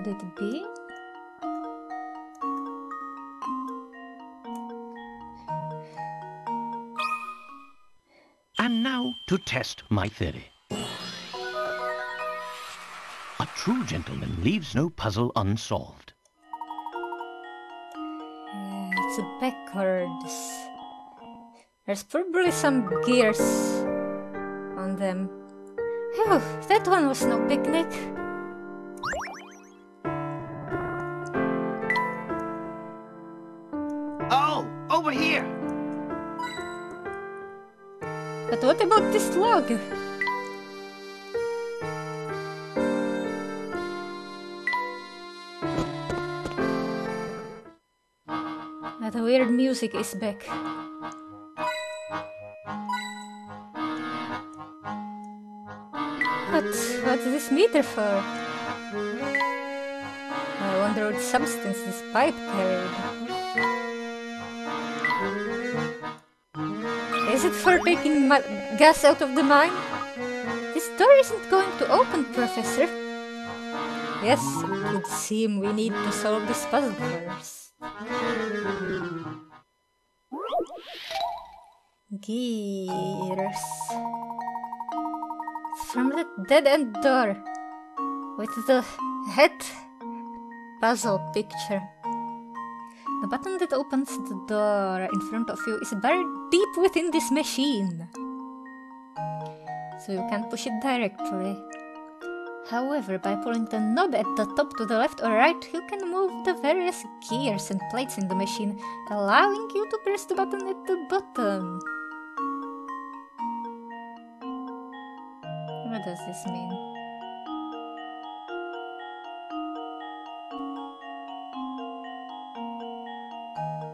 could it be? And now to test my theory. A true gentleman leaves no puzzle unsolved. It's backwards. There's probably some gears on them. Phew, that one was no picnic. Oh, over here! But what about this log? That weird music is back. What's this meter for? I wonder what substance this pipe carried. Is it for taking gas out of the mine? This door isn't going to open, Professor. Yes, it would seem we need to solve this puzzle first. Gears. From that dead-end door with the head puzzle picture. The button that opens the door in front of you is buried deep within this machine, so you can't push it directly. However, by pulling the knob at the top to the left or right, you can move the various gears and plates in the machine, allowing you to press the button at the bottom. What does this mean?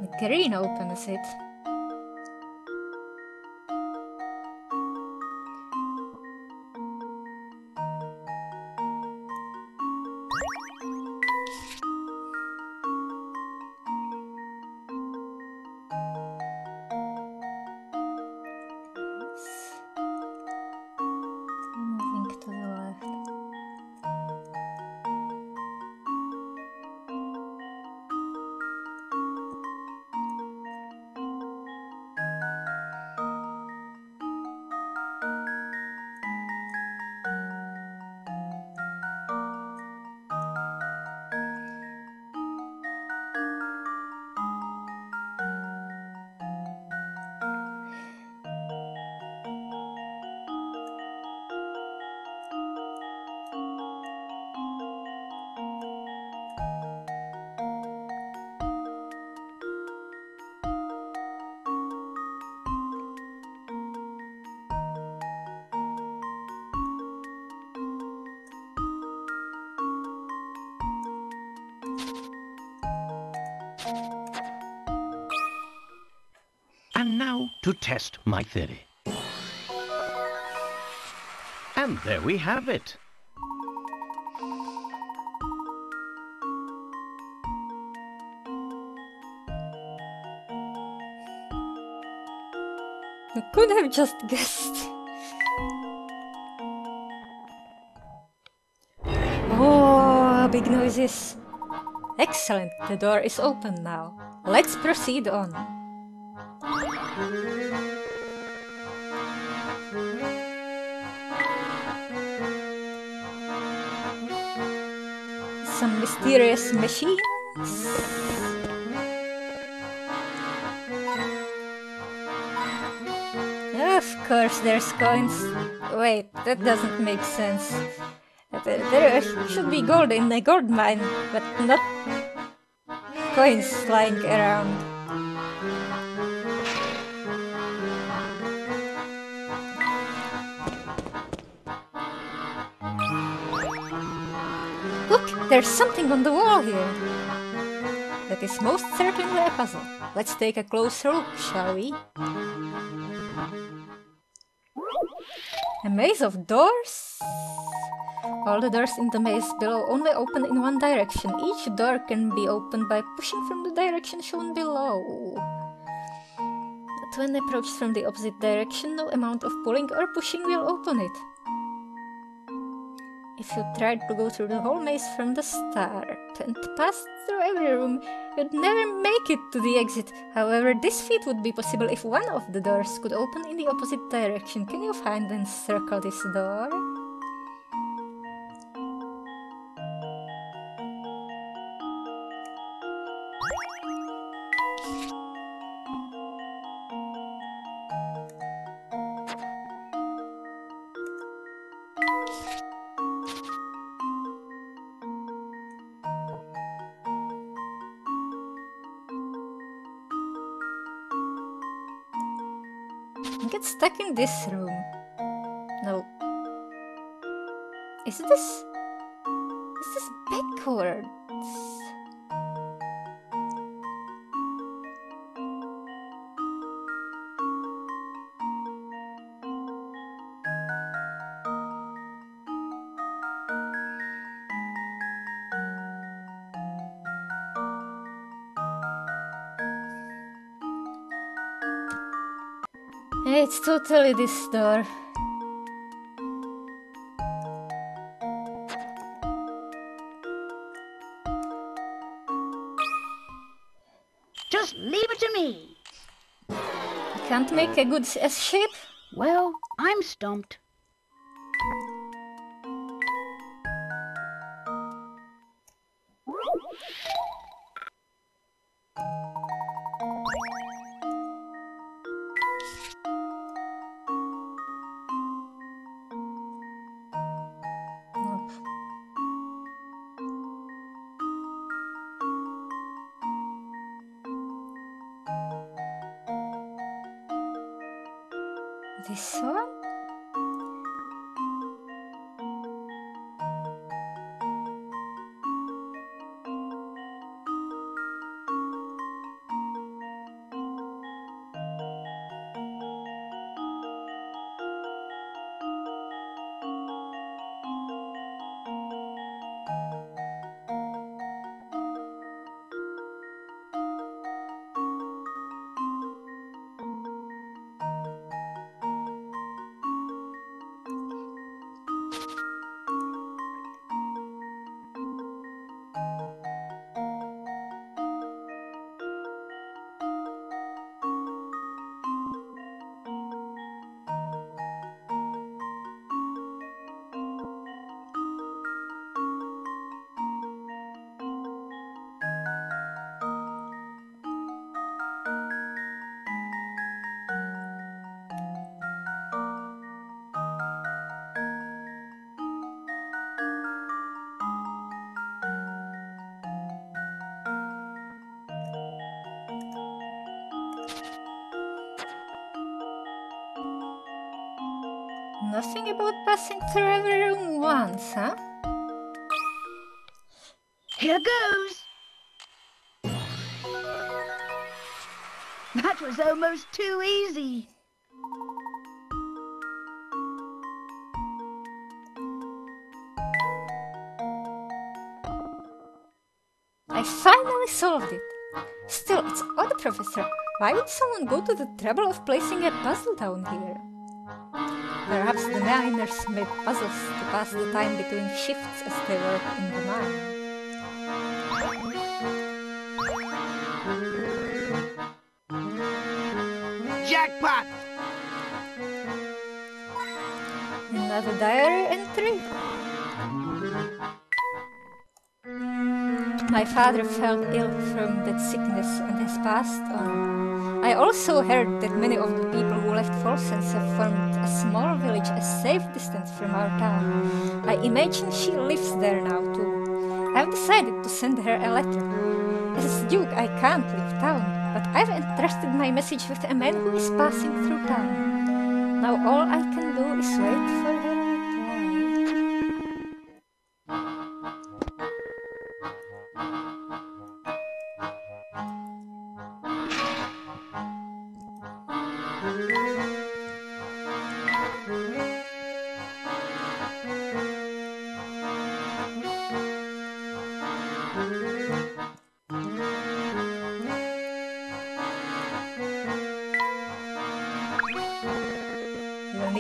The green opens it. Moving to the left. And now to test my theory. And there we have it. You could have just guessed. Oh, big noises. Excellent, the door is open now. Let's proceed on. Some mysterious machines. Of course there's coins. Wait, that doesn't make sense. There should be gold in a gold mine, but not coins flying around. Look, there's something on the wall here. That is most certainly a puzzle. Let's take a closer look, shall we? A maze of doors? All the doors in the maze below only open in one direction. Each door can be opened by pushing from the direction shown below. But when approached from the opposite direction, no amount of pulling or pushing will open it. If you tried to go through the whole maze from the start and passed through every room, you'd never make it to the exit. However, this feat would be possible if one of the doors could open in the opposite direction. Can you find and circle this door? Get stuck in this room. No. Is this backwards? It's totally this door. Just leave it to me. Can't make a good S shape? Well, I'm stumped. This one? Nothing about passing through every room once, huh? Here goes. That was almost too easy. I finally solved it. Still, it's odd, Professor. Why would someone go to the trouble of placing a puzzle down here? Perhaps the miners made puzzles to pass the time between shifts as they worked in the mine. Jackpot! Another diary entry. My father fell ill from that sickness and has passed on. I also heard that many of the people who left Volsens have formed a small village a safe distance from our town. I imagine she lives there now too. I've decided to send her a letter. As Duke, I can't leave town, but I've entrusted my message with a man who is passing through town. Now all I can do is wait for her reply.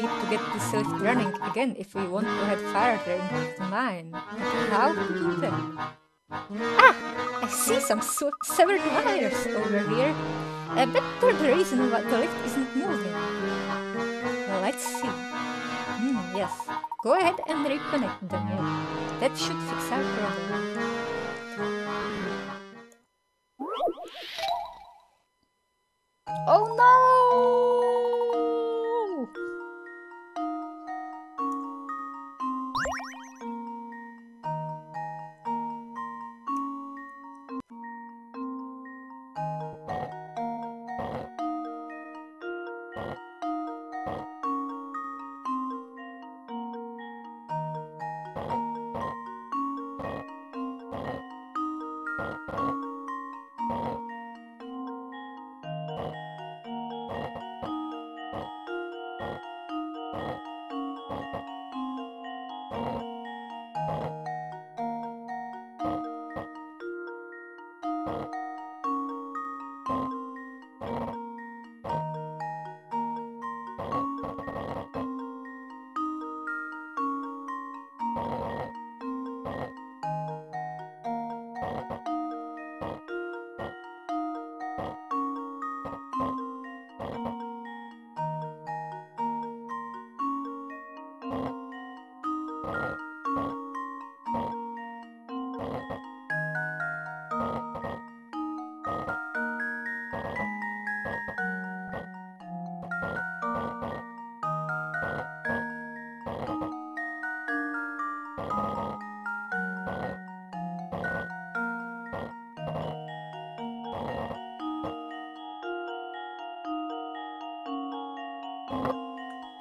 need to get this lift running again if we want to head farther into the mine. But how to do that? Ah! I see some severed wires over here. I bet they're the reason why the lift isn't moving. Well, let's see. Yes. Go ahead and reconnect them. Yeah. That should fix our problem. Oh no!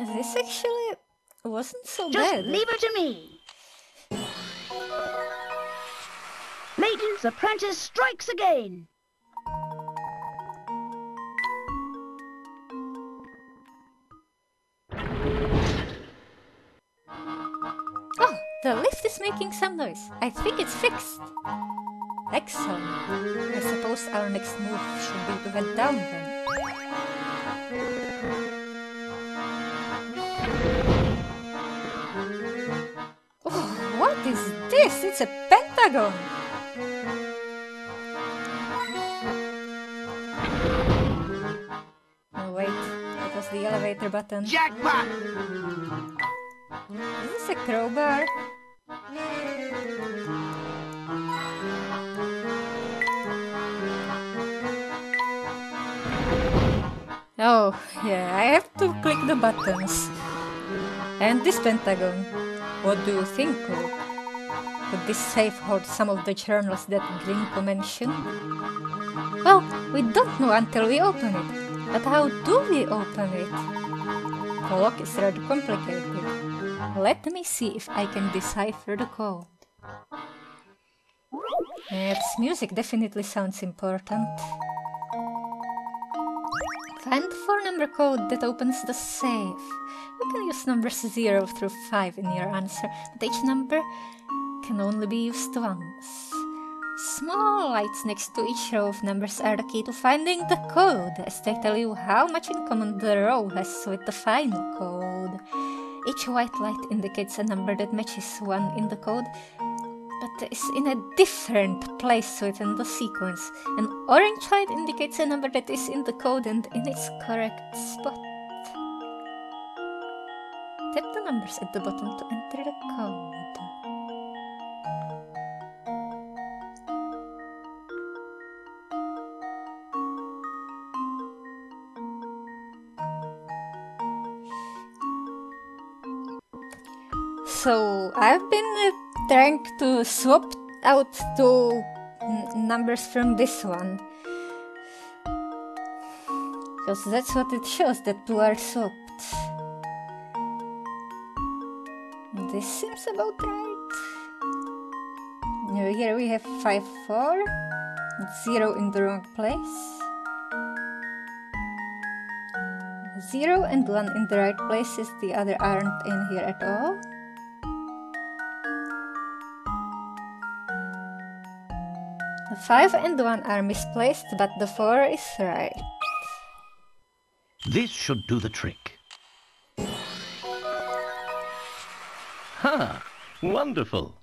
This actually wasn't so Just bad. leave her to me. Layton's apprentice strikes again. Oh, the lift is making some noise. I think it's fixed. Excellent. I suppose our next move should be to head down then. Oh, what is this? It's a pentagon! Oh wait, that was the elevator button. Jackpot! Is this a crowbar? Oh, yeah, I have to click the buttons. And this pentagon. What do you think, Luke? Could this safe hold some of the journals that Grinko mentioned? Well, we don't know until we open it. But how do we open it? The lock is rather complicated. Let me see if I can decipher the code. This music definitely sounds important. Find the 4-number code that opens the safe. You can use numbers 0 through 5 in your answer, but each number can only be used once. Small lights next to each row of numbers are the key to finding the code, as they tell you how much in common the row has with the final code. Each white light indicates a number that matches one in the code, but is in a different place within the sequence. An orange light indicates a number that is in the code and in its correct spot. Tap the numbers at the bottom to enter the code. So I've been trying to swap out two numbers from this one, because that's what it shows, that two are swapped. This seems about right. Here we have 5, 4, 0 in the wrong place, 0 and 1 in the right places, the other aren't in here at all. The 5 and 1 are misplaced, but the 4 is right. This should do the trick. Aha! Wonderful.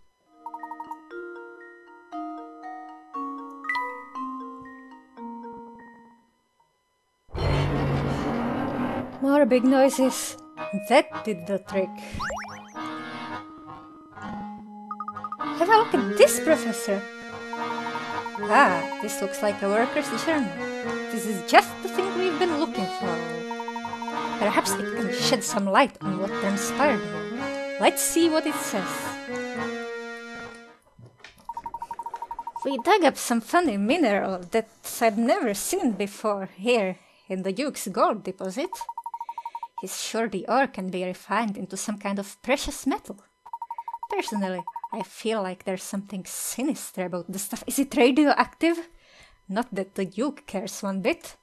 More big noises. That did the trick. Have a look at this, Professor. Ah, this looks like a worker's journal. This is just the thing we've been looking for. Perhaps it can shed some light on what transpired here. Let's see what it says. We dug up some funny mineral that I'd never seen before here in the Duke's gold deposit. He's sure the ore can be refined into some kind of precious metal. Personally, I feel like there's something sinister about the stuff. Is it radioactive? Not that the Duke cares one bit.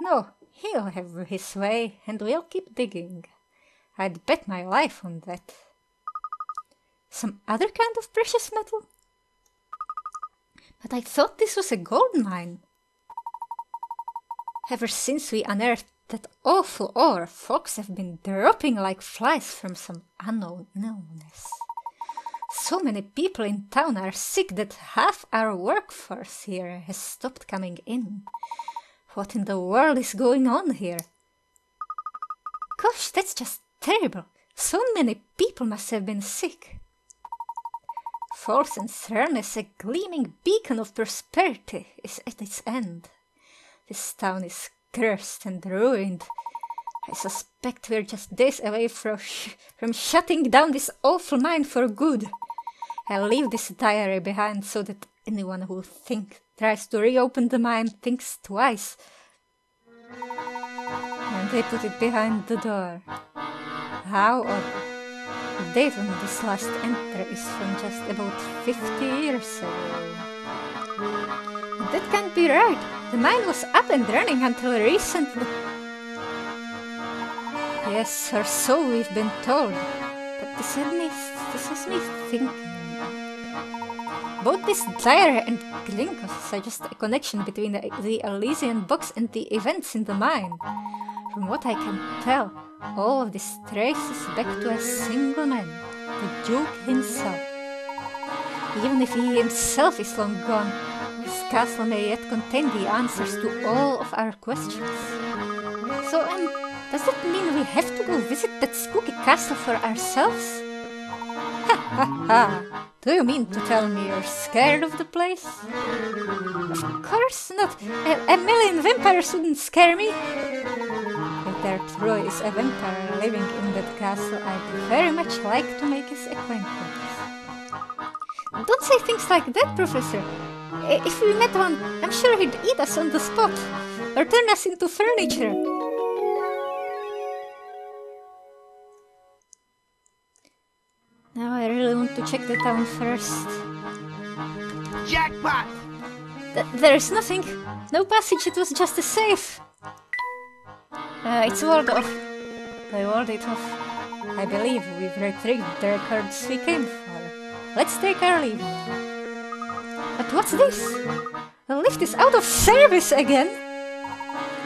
No, he'll have his way, and we'll keep digging. I'd bet my life on that. Some other kind of precious metal? But I thought this was a gold mine. Ever since we unearthed that awful ore, folks have been dropping like flies from some unknown illness. So many people in town are sick that half our workforce here has stopped coming in. What in the world is going on here? Gosh, that's just terrible. So many people must have been sick. Falls and Cernus, a gleaming beacon of prosperity, is at its end. This town is cursed and ruined. I suspect we're just days away from shutting down this awful mine for good. I'll leave this diary behind so that anyone who tries to reopen the mine thinks twice. And they put it behind the door. How odd. The date on this last entry is from just about 50 years ago. That can't be right. The mine was up and running until recently. Yes, or so we've been told. But this has me thinking. Both this diary and Glinkos suggest a connection between the Elysian box and the events in the mine. From what I can tell, all of this traces back to a single man, the Duke himself. Even if he himself is long gone, his castle may yet contain the answers to all of our questions. So, does that mean we have to go visit that spooky castle for ourselves? Ha ha ha! Do you mean to tell me you're scared of the place? Of course not! A million vampires wouldn't scare me! If there truly is a vampire living in that castle, I'd very much like to make his acquaintance. Don't say things like that, Professor. If we met one, I'm sure he'd eat us on the spot, or turn us into furniture. Now I really want to check the town first. Jackpot! There's nothing. No passage, it was just a safe. It's walled off. I walled it off. I believe we've retrieved the records we came for. Let's take our leave now. But what's this? The lift is out of service again!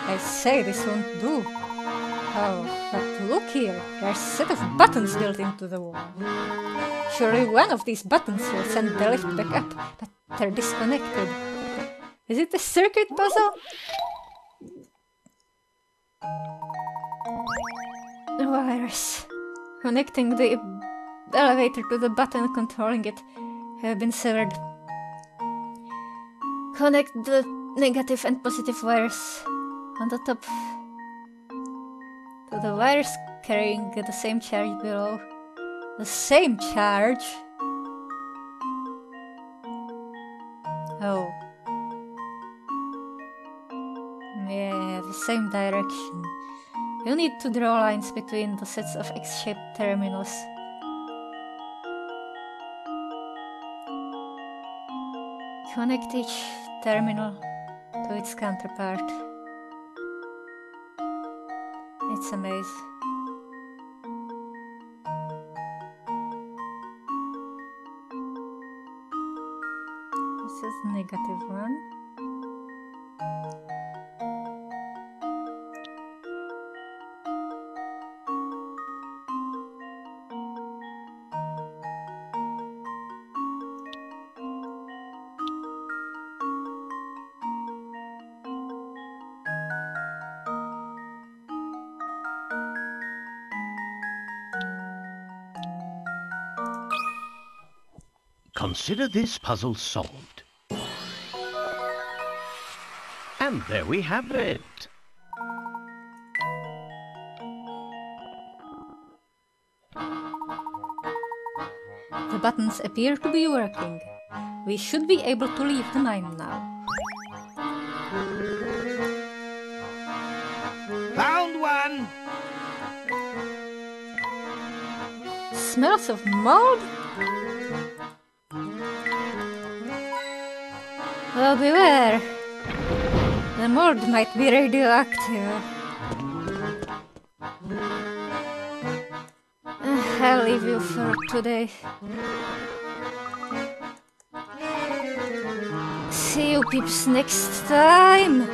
I say this won't do. Oh, but look here. There's a set of buttons built into the wall. Surely one of these buttons will send the lift back up, but they're disconnected. Is it a circuit puzzle? Wires connecting the elevator to the button controlling it have been severed. Connect the negative and positive wires on the top to the wires carrying the same charge below. The same charge? Oh. Yeah, the same direction. You need to draw lines between the sets of X-shaped terminals. Connect each terminal to its counterpart. It's a maze. This is -1. Consider this puzzle solved. And there we have it. The buttons appear to be working. We should be able to leave the mine now. Found one! Smells of mold? Well, beware. The mold might be radioactive. I'll leave you for today. See you peeps next time!